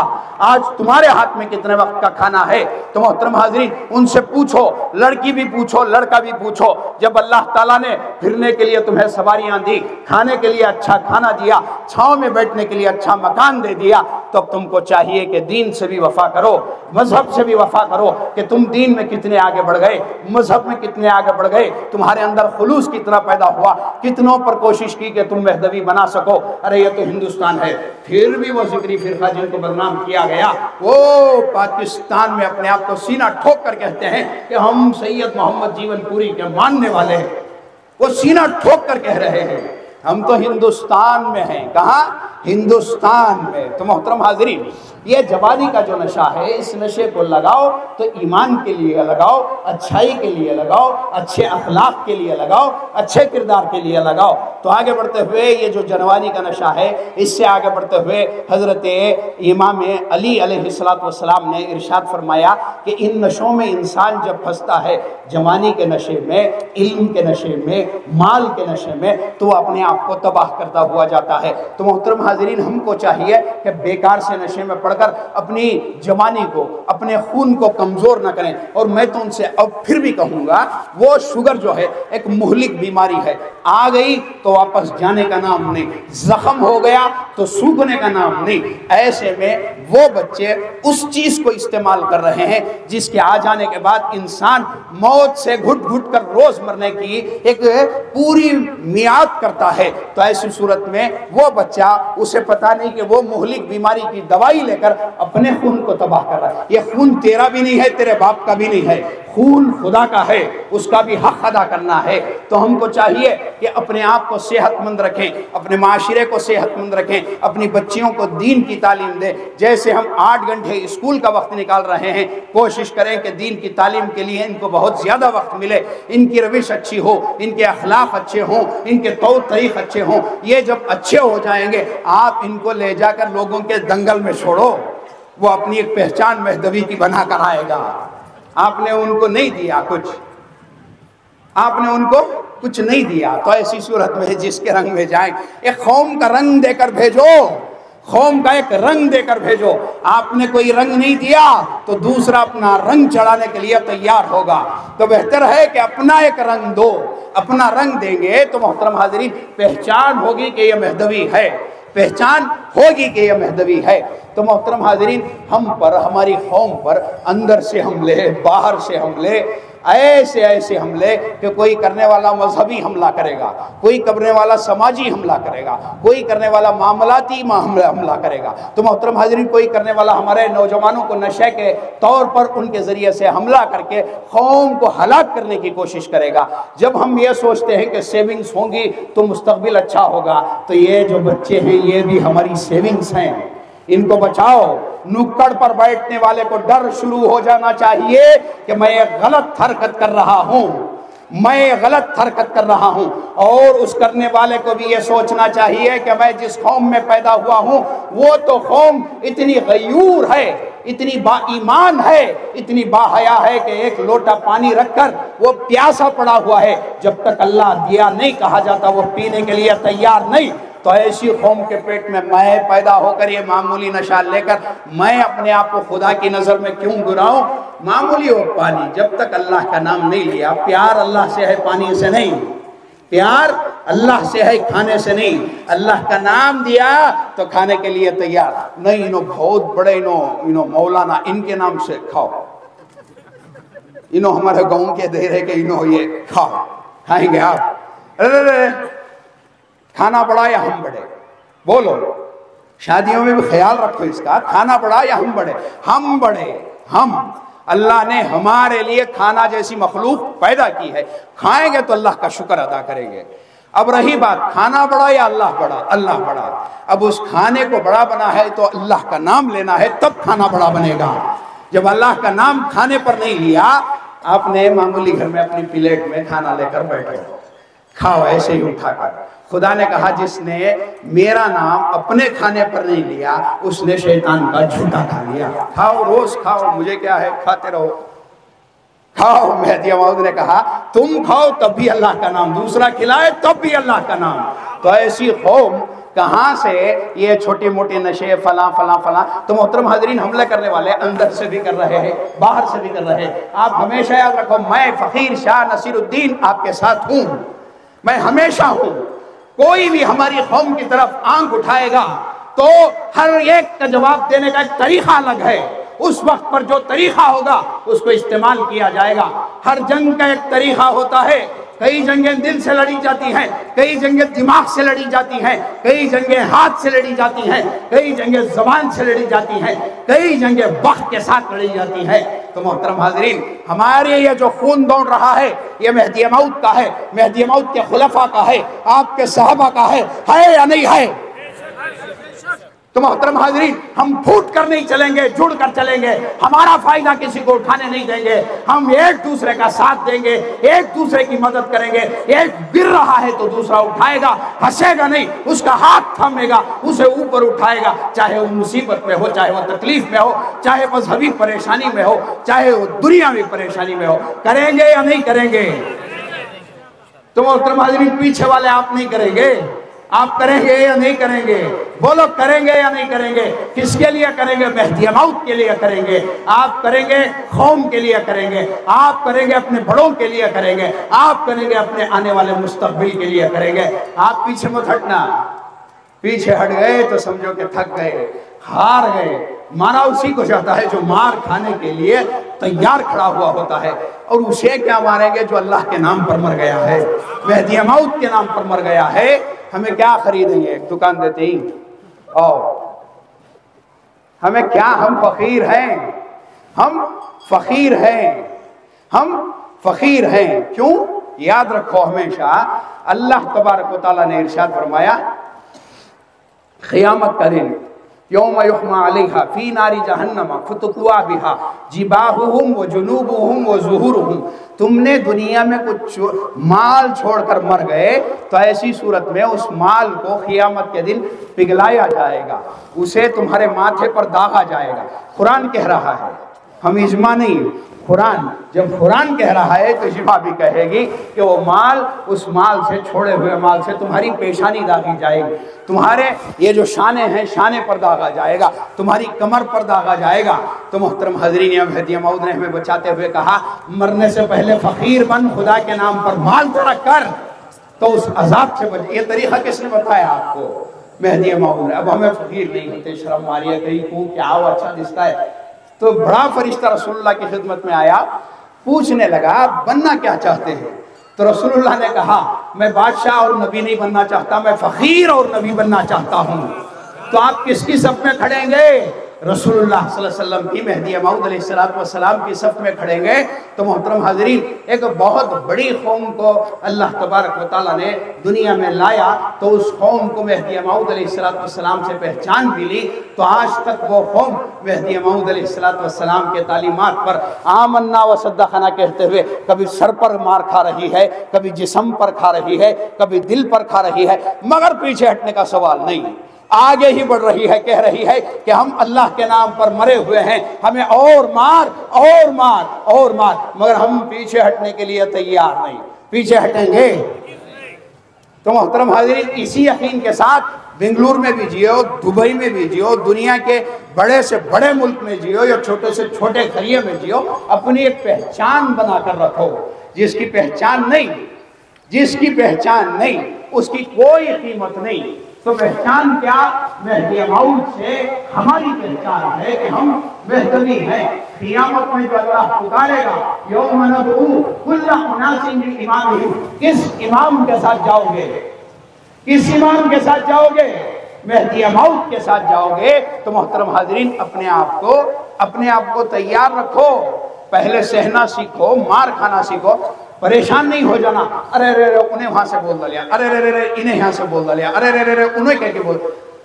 آج تمہارے ہاتھ میں کتنے وقت کا کھانا ہے۔ تو محترم حاضرین، ان سے پوچھو، لڑکی بھی پوچھو لڑکا بھی پوچھو، جب اللہ تعالیٰ نے پھرنے کے لیے تمہیں سواریاں دی، کھانے کے لیے اچھا کھانا دیا، چھاؤں میں بیٹھنے کے لیے اچھا مکان دے دیا، تو اب تم کو چاہیے کہ دین سے بھی وفا کرو، مذہب سے بھی وفا کرو کہ تم دین میں کتنے آگے بڑھ گئے، مذہب میں کتنے آگے بڑھ گئے، تمہارے اندر خلوص کتنا پیدا ہوا، کتنوں پر کوشش کی کہ تم مہدوی بنا سکو۔ ارے یہ تو ہندوستان ہے، پھر بھی وہ ذکری فرقہ جن کو بدنام کیا گیا وہ پاکستان میں اپنے آپ کو سینہ ٹھوک کر کہتے ہیں کہ ہم سید محمد جیون پوری کے ماننے والے ہیں، وہ سینہ ٹھوک کر کہہ رہے ہیں ہم تو ہندوستان میں ہیں۔ کہاں؟ ہندوستان میں۔ تو محترم حاضرین، یہ جوانی کا جو نشہ ہے، اس نشے کو لگاؤ تو ایمان کے لیے لگاؤ، اچھائی کے لیے لگاؤ، اچھے اخلاق کے لیے لگاؤ، اچھے کردار کے لیے لگاؤ۔ تو آگے بڑھتے ہوئے یہ جو جوانی کا نشہ ہے، اس سے آگے بڑھتے ہوئے حضرت امام علی علیہ السلام نے ارشاد فرمایا کہ ان نشوں میں انسان جب پھنستا ہے، جوانی کے نشے میں، علم کے نشے میں، مال کے نشے میں، تو وہ اپنے آپ کو تباہ کرتا ہوا جاتا ہے۔ تو محترم حاضرین، ہم کو چاہیے کہ بیکار سے نشے میں پڑھ کر اپنی جوانی کو، اپنے خون کو کمزور نہ کریں۔ اور میں تو ان سے اب پھر بھی کہوں گا، وہ شوگر جو ہے ایک مہلک بیماری ہے، آ گئی تو واپس جانے کا نام نہیں، زخم ہو گیا تو سوکھنے کا نام نہیں۔ ایسے میں وہ بچے اس چیز کو استعمال کر رہے ہیں جس کے آ جانے کے بعد انسان موت سے گھٹ گھٹ کر روز مرنے کی ایک پوری میعاد کرتا ہے۔ تو ایسی صورت میں وہ بچہ، اسے پتا نہیں کہ وہ مہلک بیماری کی دوائی لے کر اپنے خون کو تباہ کر رہا ہے۔ یہ خون تیرا بھی نہیں ہے، تیرے باپ کا بھی نہیں ہے، خون خدا کا ہے، اس کا بھی حق ادا کرنا ہے۔ تو ہم کو چاہیے کہ اپنے آپ کو صحت مند رکھیں، اپنے معاشرے کو صحت مند رکھیں، اپنی بچیوں کو دین کی تعلیم دیں۔ جیسے ہم 8 گھنٹے اسکول کا وقت نکال رہے ہیں، کوشش کریں کہ دین کی تعلیم کے لیے ان کو بہت زیادہ وقت ملے، ان کی روش اچھی ہو، ان کے اخلاق اچھے ہوں، ان کے طور طریق اچھے ہوں۔ یہ جب اچھے ہو جائیں گے، آپ ان کو لے جا کر لوگوں کے دنگل میں چھوڑو، وہ اپنی ایک پہچان مہدوی کی بنا کر آئے گا۔ آپ نے ان کو نہیں دیا کچھ، آپ نے ان کو کچھ نہیں دیا، تو ایسی صورت میں جس کے رنگ میں جائیں، ایک قوم کا رنگ دے کر بھیجو، قوم کا ایک رنگ دے کر بھیجو۔ آپ نے کوئی رنگ نہیں دیا تو دوسرا اپنا رنگ چڑھانے کے لیے تیار ہوگا۔ تو بہتر ہے کہ اپنا ایک رنگ دو، اپنا رنگ دیں گے تو محترم حاضرین پہچان ہوگی کہ یہ مہدوی ہے، پہچان ہوگی کہ یہ مہدوی ہے۔ تو محترم حاضرین، ہم پر، ہماری قوم پر اندر سے حملے، باہر سے حملے، ایسے ایسے حملے کہ کوئی کرنے والا مذہبی حملہ کرے گا، کوئی کرنے والا سماجی حملہ کرے گا، کوئی کرنے والا معاملاتی حملہ کرے گا، تو محترم حاضرین کوئی کرنے والا ہمارے نوجوانوں کو نشے کے طور پر ان کے ذریعے سے حملہ کر کے قوم کو ہلاک کرنے کی کوشش کرے گا۔ جب ہم یہ سوچتے ہیں کہ سیونگز ہوں گی تو مستقبل اچھا ہوگا، تو یہ جو بچے ہیں یہ بھی ہماری سیونگز ہیں، ان کو بچاؤ۔ نکڑ پر بیٹھنے والے کو ڈر شروع ہو جانا چاہیے کہ میں ایک غلط حرکت کر رہا ہوں، میں غلط حرکت کر رہا ہوں، اور اس کرنے والے کو بھی یہ سوچنا چاہیے کہ میں جس قوم میں پیدا ہوا ہوں وہ تو قوم اتنی غیور ہے، اتنی با ایمان ہے، اتنی با حیا ہے کہ ایک لوٹا پانی رکھ کر وہ پیاسا پڑا ہوا ہے، جب تک اللہ دیا نہیں کہا جاتا وہ پینے کے لیے تیار نہیں۔ تو ایسی قوم کے پیٹ میں پیدا ہو کر یہ معمولی نشہ لے کر میں اپنے آپ کو خدا کی نظر میں کیوں گراؤں؟ معمولی ہو پانی، جب تک اللہ کا نام نہیں لیا، پیار اللہ سے ہے پانی سے نہیں، پیار اللہ سے ہے کھانے سے نہیں، اللہ کا نام دیا تو کھانے کے لیے تیار نہیں۔ انہوں بہت بڑے انہوں مولانا ان کے نام سے کھاؤ، انہوں ہمارے گاؤں کے دے رہے کہ انہوں یہ کھاؤ، کھائیں گے آپ؟ کھانا بڑا یا ہم بڑے؟ بولو، شادیوں میں بھی خیال رکھو اس کا، کھانا بڑا یا ہم بڑے؟ ہم بڑے، ہم اللہ نے ہمارے لیے کھانا جیسی مخلوق پیدا کی ہے، کھائیں گے تو اللہ کا شکر ادا کریں گے۔ اب رہی بات کھانا بڑا یا اللہ بڑا؟ اللہ بڑا۔ اب اس کھانے کو بڑا بنا ہے تو اللہ کا نام لینا ہے، تب کھانا بڑا بنے گا۔ جب اللہ کا نام کھانے پر نہیں لیا، آپ نے معمولی گھر میں اپنی پلیٹ میں کھانا لے کر بیٹھے، کھاؤ ایسے ہی اٹھا کر۔ خدا نے کہا جس نے میرا نام اپنے کھانے پر نہیں لیا اس نے شیطان کا جھوٹا کھا لیا۔ کھاؤ، روز کھاؤ، مجھے کیا ہے، کھاتے رہو، کھاؤ۔ مہدی موعود نے کہا تم کھاؤ تب بھی اللہ کا نام، دوسرا کھلائے تب بھی اللہ کا نام۔ تو ایسی قوم کہاں سے یہ چھوٹی موٹی نشے فلاں فلاں فلاں؟ تو محترم حاضرین حملے کرنے والے اندر سے بھی کر رہے ہیں، باہر سے بھی کر رہے ہیں۔ آپ ہمیشہ یاد رکھو میں فقیر شاہ نصیر الدین آپ کے ساتھ ہوں، میں ہمیشہ ہوں۔ کوئی بھی ہماری قوم کی طرف آنکھ اٹھائے گا تو ہر ایک کا جواب دینے کا ایک طریقہ الگ ہے، اس وقت پر جو طریقہ ہوگا اس کو استعمال کیا جائے گا۔ ہر جنگ کا ایک طریقہ ہوتا ہے، کئی جنگیں دل سے لڑی جاتی ہیں، کئی جنگیں دماغ سے لڑی جاتی ہیں، کئی جنگیں ہاتھ سے لڑی جاتی ہیں، کئی جنگیں زبان سے لڑی جاتی ہیں، کئی جنگیں وقت کے ساتھ لڑی جاتی ہیں۔ تو محترم حاضرین ہمارے یہ جو خون دوڑ رہا ہے یہ مہدی موعود کا ہے، مہدی موعود کے خلفاء کا ہے، آپ کے صحابہ کا ہے یا نہیں ہے؟ تو محترم حاضرین ہم پھوٹ کر نہیں چلیں گے، جڑ کر چلیں گے، ہمارا فائدہ کسی کو اٹھانے نہیں دیں گے، ہم ایک دوسرے کا ساتھ دیں گے، ایک دوسرے کی مدد کریں گے۔ ایک گر رہا ہے تو دوسرا اٹھائے گا، ہنسے گا نہیں، اس کا ہاتھ تھامے گا، اسے اوپر اٹھائے گا، چاہے وہ مصیبت میں ہو، چاہے وہ تکلیف میں ہو، چاہے مذہبی پریشانی میں ہو، چاہے وہ دنیاوی پریشانی میں ہو۔ کریں گے یا نہیں کریں گے؟ تو محترم حاضرین پیچھے والے آپ نہیں کریں گے، آپ کریں گے یا نہیں کریں گے؟ بولو کریں گے یا نہیں کریں گے؟ کس کے لیے کریں گے؟ مہدی موعود کے لیے کریں گے، آپ کریں گے قوم کے لیے کریں گے، آپ کریں گے اپنے بڑوں کے لیے کریں گے، آپ کریں گے اپنے آنے والے مستقبل کے لیے کریں گے۔ آپ پیچھے مت ہٹنا، پیچھے ہٹ گئے تو سمجھو کہ تھک گئے، ہار گئے۔ مارا اسی کو جاتا ہے جو مار کھانے کے لیے تیار کھڑا ہوا ہوتا ہے، اور اسے کیا ماریں گے جو اللہ کے نام پر مر گیا ہے، مہدی موعود کے نام پر مر گیا ہے۔ ہمیں کیا خریدیں گے؟ ایک دکان دیتے ہی اور ہمیں کیا، ہم فقیر ہیں، ہم فقیر ہیں، ہم فقیر ہیں۔ کیوں؟ یاد رکھو ہمیشہ اللہ تبارک و تعالیٰ نے ارشاد فرمایا قیامت کا دن یوم یحما علیہا فی نار جہنم فتقوا بہا جباہہم و جنوبہم و ظہورہم۔ تم نے دنیا میں کچھ مال چھوڑ کر مر گئے تو ایسی صورت میں اس مال کو قیامت کے دن پگھلایا جائے گا، اسے تمہارے ماتھے پر داغا جائے گا۔ قرآن کہہ رہا ہے، ہم اجماع نہیں، قرآن جب قرآن کہہ رہا ہے تو اجماع بھی کہے گی کہ وہ مال، اس مال سے، چھوڑے ہوئے مال سے تمہاری پیشانی داغی جائے گی، تمہارے یہ جو شانے ہیں شانے پر داغا جائے گا، تمہاری کمر پر داغا جائے گا۔ تو محترم حاضرین مہدی موعود نے ہمیں بچاتے ہوئے کہا مرنے سے پہلے فقیر بن، خدا کے نام پر مال ترک کر تو اس عذاب سے بچ۔ یہ طریقہ کس نے بتایا آپ کو؟ مہدی موعود نے۔ اب ہمیں فقیر نہیں ہوتے، شرم ماری ہے، کہیں کہوں کہ آؤ اچھا دستا ہے۔ تو بڑا فرشتہ رسول اللہ کی خدمت میں آیا، پوچھنے لگا بننا کیا چاہتے ہیں؟ تو رسول اللہ نے کہا میں بادشاہ اور نبی نہیں بننا چاہتا، میں فقیر اور نبی بننا چاہتا ہوں۔ تو آپ کس کی صف میں کھڑیں گے؟ رسول اللہ صلی اللہ علیہ وسلم کی، مہدی موعود علیہ السلام کی صف میں کھڑیں گے۔ تو محترم حاضرین، ایک بہت بڑی قوم کو اللہ تبارک و تعالیٰ نے دنیا میں لایا، تو اس قوم کو مہدی موعود علیہ السلام سے پہچان ملی۔ تو آج تک وہ قوم مہدی موعود علیہ السلام کے تعلیمات پر آمنا و صدقنا کہتے ہوئے کبھی سر پر مار کھا رہی ہے، کبھی جسم پر کھا رہی ہے، کبھی دل پر کھا رہی ہے، مگر پیچھے ہٹنے کا سوال نہیں، آگے ہی بڑھ رہی ہے، کہہ رہی ہے کہ ہم اللہ کے نام پر مرے ہوئے ہیں، ہمیں اور مار اور مار اور مار، مگر ہم پیچھے ہٹنے کے لیے تیار نہیں، پیچھے ہٹیں گے۔ تو محترم حاضرین، اسی یقین کے ساتھ بنگلور میں بھی جیو، دبئی میں بھی جیو، دنیا کے بڑے سے بڑے ملک میں جیو یا چھوٹے سے چھوٹے قریے میں جیو، اپنی ایک پہچان بنا کر رکھو۔ جس کی پہچان نہیں اس کی کوئی قیمت نہیں۔ تو پہچان کیا؟ مہدی موعود سے ہماری پہچان ہے کہ ہم مہدوی ہیں۔ قیامت میں جو اللہ پکارے گا، یوم ندعو کل اناس بامامہم، کس امام کے ساتھ جاؤ گے؟ کس امام کے ساتھ جاؤ گے؟ مہدی موعود کے ساتھ جاؤ گے۔ تو محترم حاضرین، اپنے آپ کو تیار رکھو، پہلے سہنا سیکھو، مار کھانا سیکھو، پریشان نہیں ہو جانا، ارے رے رے انہیں وہاں سے بول دیا، ارے رے رے انہیں یہاں سے بول دیا، ارے رے رے انہیں کہہ کے بول،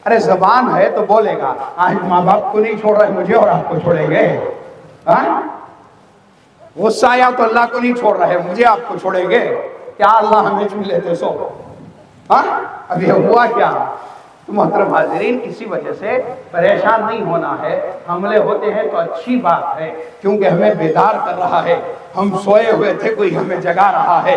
ارے زبان ہے تو بولے گا۔ آج ماں باپ کو نہیں چھوڑ رہے مجھے اور آپ کو چھوڑیں گے؟ غصہ آیا تو اللہ کو نہیں چھوڑ رہے مجھے آپ کو چھوڑیں گے؟ کیا اللہ ہمیں چھو لیتے سو؟ اب یہ ہوا کیا؟ تو محترم حاضرین، اسی وجہ سے پریشان نہیں ہونا ہے۔ حملے ہوتے ہیں تو اچھی بات ہے، کیونکہ ہمیں بیدار کر رہا ہے۔ ہم سوئے ہوئے تھے، کوئی ہمیں جگا رہا ہے۔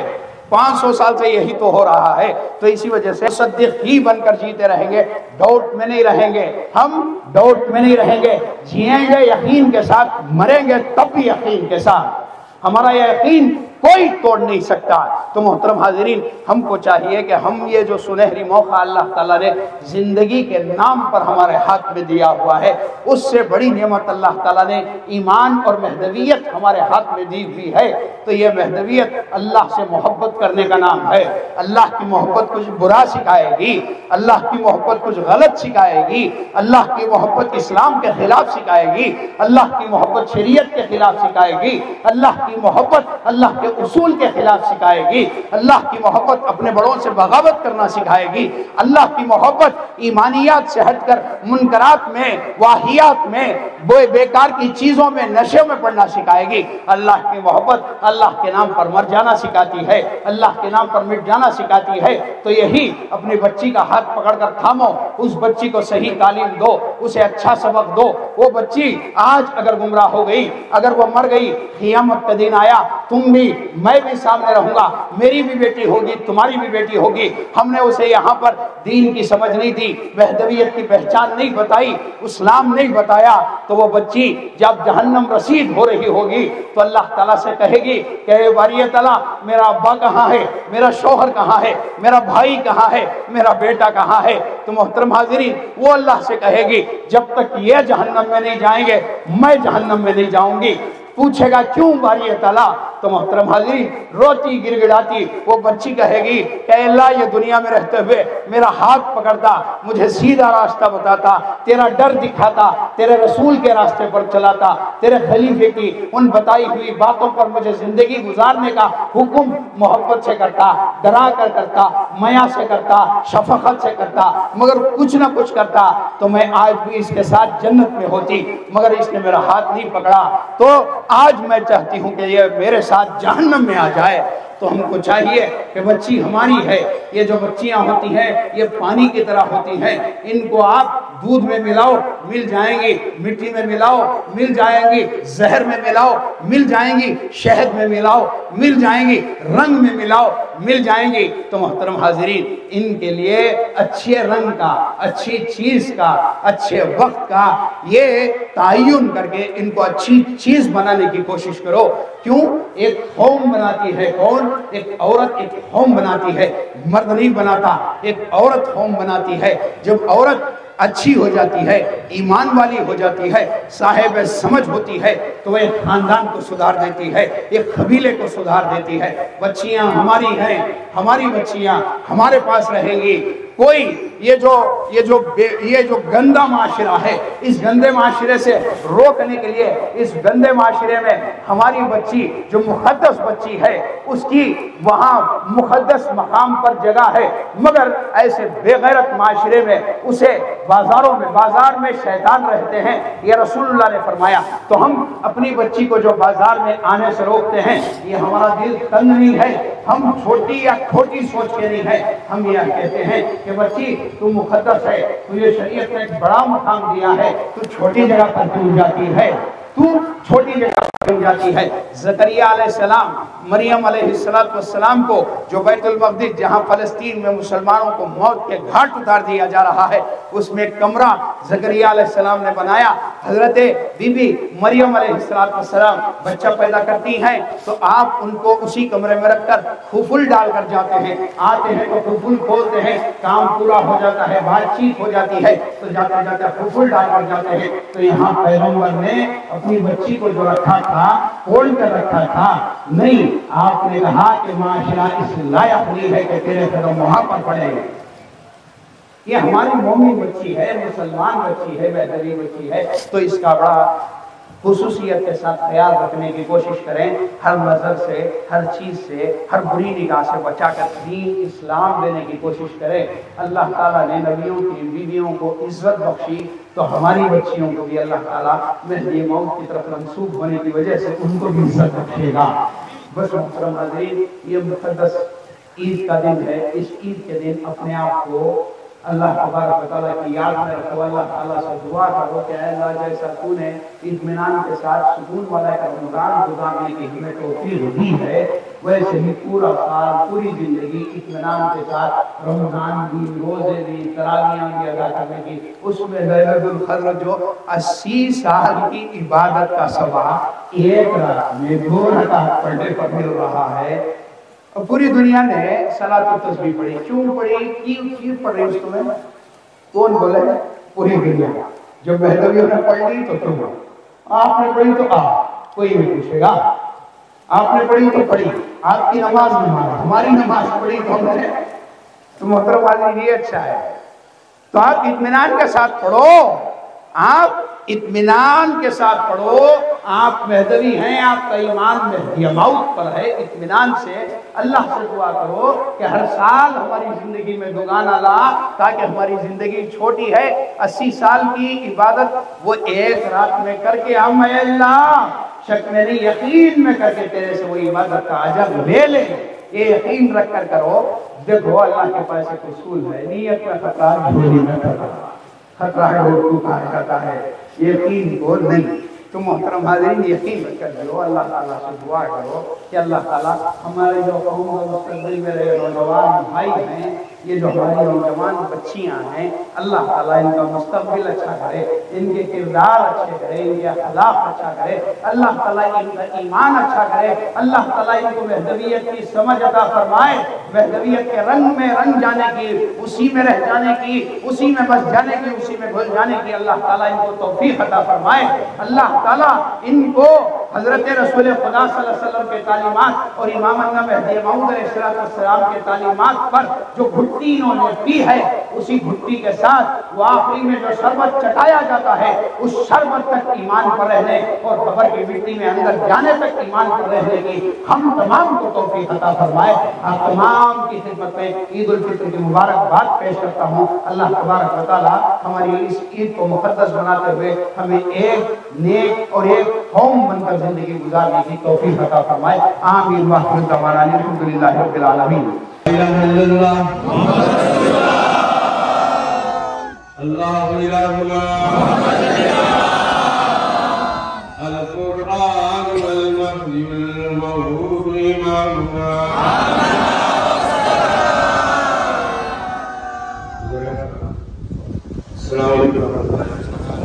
500 سال سے یہی تو ہو رہا ہے۔ تو اسی وجہ سے مصدق ہی بن کر جیتے رہیں گے، ڈاؤٹ میں نہیں رہیں گے۔ ہم ڈاؤٹ میں نہیں رہیں گے، جیئیں گے یقین کے ساتھ، مریں گے تب بھی یقین کے ساتھ۔ ہمارا یہ یقین کوئی توڑ نہیں سکتا۔ تو محترم حاضرین، ہم کو چاہیے کہ ہم یہ جو سنہری موقع اللہ تعالیٰ نے زندگی کے نام پر ہمارے ہاتھ میں دیا ہوا ہے، اس سے بڑی نعمت اللہ تعالیٰ نے ایمان اور مہدویت ہمارے ہاتھ میں دی ہوئی ہے۔ تو یہ مہدویت اللہ سے محبت کرنے کا نام ہے۔ اللہ کی محبت کچھ برا سکھائے گی، اللہ کی محبت کچھ غلط سکھائے گی، اللہ کی محبت اسلام کے خلاف سکھائے گی، اللہ کی محبت شریعت کے خلاف سکھائے گی، اللہ کی محبت اللہ کے اصول کے خلاف سکھائے گی، اللہ کی محبت اپنے بڑوں سے بغاوت کرنا سکھائے گی، اللہ کی محبت ایمانیات سے ہٹ کر منکرات میں، واہیات میں، بیکار کی چیزوں میں، نشے میں پڑنا سکھائے گی۔ اللہ کی محبت اللہ کے نام پر مر جانا سکھاتی ہے، اللہ کے نام پر مٹ جانا سکھاتی ہے۔ تو یہی اپنی بچی کا ہاتھ پکڑ کر تھامو، اس بچی کو صحیح تعلیم دو، اسے اچھا سبق دو۔ وہ بچی آج اگر گمراہ ہو گئی، اگر وہ مر گئی، قیامت کا دن آیا، تم بھی میں بھی سامنے رہوں گا، میری بھی بیٹی ہوگی، تمہاری بھی بیٹی ہوگی۔ ہم نے اسے یہاں پر دین کی سمجھ نہیں دی، مہدویت کی پہچان نہیں بتائی، اسلام نہیں بتایا، تو وہ بچی جب جہنم رسید ہو رہی ہوگی تو اللہ تعالیٰ سے کہے گی کہ اے باری تعالیٰ، میرا ابا کہاں ہے، میرا شوہر کہاں ہے، میرا بھائی کہاں ہے، میرا بیٹا کہاں ہے؟ تو محترم حاضرین، وہ اللہ سے کہے گی جب تک یہ جہنم میں نہیں جائیں گے میں جہنم میں نہیں جاؤں گی۔ پوچھے گا کیوں باری تعالیٰ؟ تو محترم حاضرین، روتی گر گڑاتی وہ بچی کہے گی کہ اللہ، یہ دنیا میں رہتے ہوئے میرا ہاتھ پکڑتا، مجھے سیدھا راستہ بتاتا، تیرا ڈر دکھاتا، تیرے رسول کے راستے پر چلاتا، تیرے خلیفے کی ان بتائی ہوئی باتوں پر مجھے زندگی گزارنے کا حکم محبت سے کرتا، ڈرا کر کرتا، میا سے کرتا، شفقت سے کرتا، مگر کچھ نہ کچھ کرتا تو میں آج بھی اس کے ساتھ جنت میں ہوتی، مگر اس نے میرا ہاتھ نہیں پکڑا، تو آج میں چاہتی ہوں کہ یہ میرے ساتھ جہنم میں آ جائے۔ تو ہم کو چاہیے کہ بچی ہماری ہے، یہ جو بچیاں ہوتی ہیں یہ پانی کی طرح ہوتی ہیں، ان کو آپ دودھ میں ملاؤ مل جائیں گی، مٹی میں ملاؤ مل جائیں گی، زہر میں ملاؤ مل جائیں گی، شہد میں ملاؤ مل جائیں گی، رنگ میں ملاؤ مل جائیں گی۔ تو محترم حاضرین، ان کے لیے اچھے رنگ کا، اچھی چیز کا، اچھے وقت کا یہ تعین کر کے ان کو اچھی چیز بنانے کی کوشش کرو۔ کیوں؟ ایک قوم بناتی ہے کون؟ ایک عورت ایک قوم بناتی ہے، مرد نہیں بناتا، ایک عورت قوم بناتی ہے۔ جب عورت اچھی ہو جاتی ہے، ایمان والی ہو جاتی ہے، صاحب سمجھ ہوتی ہے تو وہ ایک خاندان کو سدھار دیتی ہے، ایک قبیلے کو سدھار دیتی ہے۔ بچیاں ہماری ہیں، ہماری بچیاں ہمارے پاس رہیں گی۔ کوئی یہ جو گندہ معاشرہ ہے، اس گندے معاشرے سے روکنے کے لیے اس گندے معاشرے میں ہماری بچی جو مقدس بچی ہے اس کی وہاں مقدس مقام پر جگہ ہے، مگر ایسے بے غیرت معاشرے میں اسے بازار میں شیطان رہتے ہیں، یہ رسول اللہ نے فرمایا۔ تو ہم اپنی بچی کو جو بازار میں آنے سے روکتے ہیں، یہ ہمارا دل تنگ نہیں ہے، ہم چھوٹی یا کھوٹی سوچ کے نہیں ہے، ہم یہ کہتے ہیں کہ بچی تو مقدس ہے، تجھے شریعت نے ایک بڑا مقام دیا ہے، تو چھوٹی جگہ پر کیوں جاتی ہے، تو چھوٹی جگہ پر کیوں جاتی ہے۔ زکریا علیہ السلام مریم علیہ السلام کو جو بیت المقدس جہاں فلسطین میں مسلمانوں کو موت کے گھاٹ اتار دیا جا رہا ہے، اس میں ایک کمرہ زکریا علیہ السلام نے بنایا۔ حضرت بی بی مریم علیہ السلام بچہ پیدا کرتی ہیں تو آپ ان کو اسی کمرے میں رکھ کر خفل ڈال کر جاتے ہیں، آتے ہیں تو خفل کھولتے ہیں، کام پورا ہو جاتا ہے، بات چیت ہو جاتی ہے تو جاتے جاتے خفل ڈال کر جاتے ہیں۔ تو یہاں پیغمبر نے اپنی بچی کو جو رکھا تھا کھول کر رکھا تھا نہیں، آپ نے کہا کہ معاشرہ اس لائق نہیں ہے کہ تیرے قدم وہاں پر پڑے گے۔ یہ ہماری مومن بچی ہے، مسلمان بچی ہے، بہتری بچی ہے، تو اس کا بڑا خصوصیت کے ساتھ خیال رکھنے کی کوشش کریں، ہر نظر سے، ہر چیز سے، ہر بری نگاہ سے بچا کر دین اسلام دینے کی کوشش کریں۔ اللہ تعالیٰ نے نبیوں کی بیویوں کو عزت بخشی تو ہماری بچیوں کو بھی اللہ تعالیٰ مہدی موت کی طرف منسوب ہونے کی وجہ سے ان کو بھی عزت بخشے گا۔ بس محترم حاضرین، یہ مقدس عید کا دن ہے، اس عید کے دن اپنے آپ کو اللہ تبارک و تعالیٰ کی یاد میں رکھو، اللہ تعالیٰ سے دعا کرو کہ اے اللہ جیسا تو نے اطمینان کے ساتھ سکون والا ایک رمضان گزارنے کی ہمیں توفیق دی ہے، ویسے ہی پورا سال پوری زندگی اطمینان کے ساتھ رمضان بھی، روزے بھی، تراویحاں بھی ادا کرنے کی، اس میں لیلۃ القدر جو 80 سال کی عبادت کا ثواب ایک رات میں 2 رکعت پڑھنے پر مل رہا ہے۔ اور پوری دنیا نے صلاۃ و تسبیح پڑھی، کیوں پڑھی، کیوں پڑھ رہی اس کو میں کون بولے؟ پوری دنیا۔ جب مہدویوں نے پڑھ لی تو تم، آپ نے پڑھی تو آپ، کوئی نہیں پوچھے گا، آپ نے پڑھی تو پڑھی، آپ کی نماز ہماری نماز پڑھی تو ہم نے، تو محترم حاضرین یہ اچھا ہے۔ تو آپ اطمینان کے ساتھ پڑھو، آپ اطمینان کے ساتھ پڑھو، آپ مہدوی ہیں، آپ کا ایمان مہدی موت پر ہے، اطمینان سے اللہ سے دعا کرو کہ ہر سال ہماری زندگی میں دوگانا لا، تاکہ ہماری زندگی چھوٹی ہے، 80 سال کی عبادت وہ ایک رات میں کر کے ہم اے اللہ شک میں نہیں یقین میں کر کے تیرے سے وہ عبادت کا اجر لے لیں۔ یہ یقین رکھ کر کرو۔ دیکھو اللہ کے پاس ایک اصول ہے، نیت میں خطا جھولی میں خطرہ ہے، وہ کہا جاتا ہے، یقین کو نہیں۔ تو محترم حاضرین یقین کر جو اللہ تعالیٰ سے دعا کرو کہ اللہ تعالیٰ ہمارے جو قوم و مستقبل میں رہے نوجوان بھائی ہیں، یہ جو ہماری نوجوان بچیاں ہیں، اللہ تعالیٰ ان کا مستقبل اچھا کرے، ان کے کردار اچھے کرے، ان کے اخلاق اچھا کرے، اللہ تعالیٰ ان کا ایمان اچھا کرے، اللہ تعالیٰ ان کو مہدویت کی سمجھ عطا فرمائے، مہدویت کے رنگ میں رنگ جانے کی، اسی میں رہ جانے کی، اسی میں بس جانے کی، اسی میں گھل جانے کی اللہ تعالیٰ ان کو توفیق عطا فرمائے۔ اللہ تعالیٰ ان کو حضرت رسول خدا صلی اللہ علیہ وسلم کے تعلیمات اور امام مہدی موعود علیہ السلام کے تعلیمات پر جو گھٹی انہوں نے پی ہے، اسی گھٹی کے ساتھ وہ آخری میں جو شربت چٹایا جاتا ہے، اس شربت تک ایمان پر رہنے اور قبر کی مٹی میں اندر جانے تک ایمان پر رہنے کی ہم تمام کو توفیق عطا فرمائے۔ آپ تمام کی خدمت میں عید الفطر کی مبارکباد پیش کرتا ہوں۔ اللہ تبارک و تعالی ہماری اس عید کو مقدس بناتے ہوئے ہمیں ایک نیک اور ایک قوم بن کر زندگی گزارنے کی توفیق عطا فرمائے۔ آمین وآخر دعوانا الحمدللہ رب العالمین۔ الہ الا اللہ اللہ الہ الا القرآن والمهدی والموعود امامنا۔ السلام علیکم۔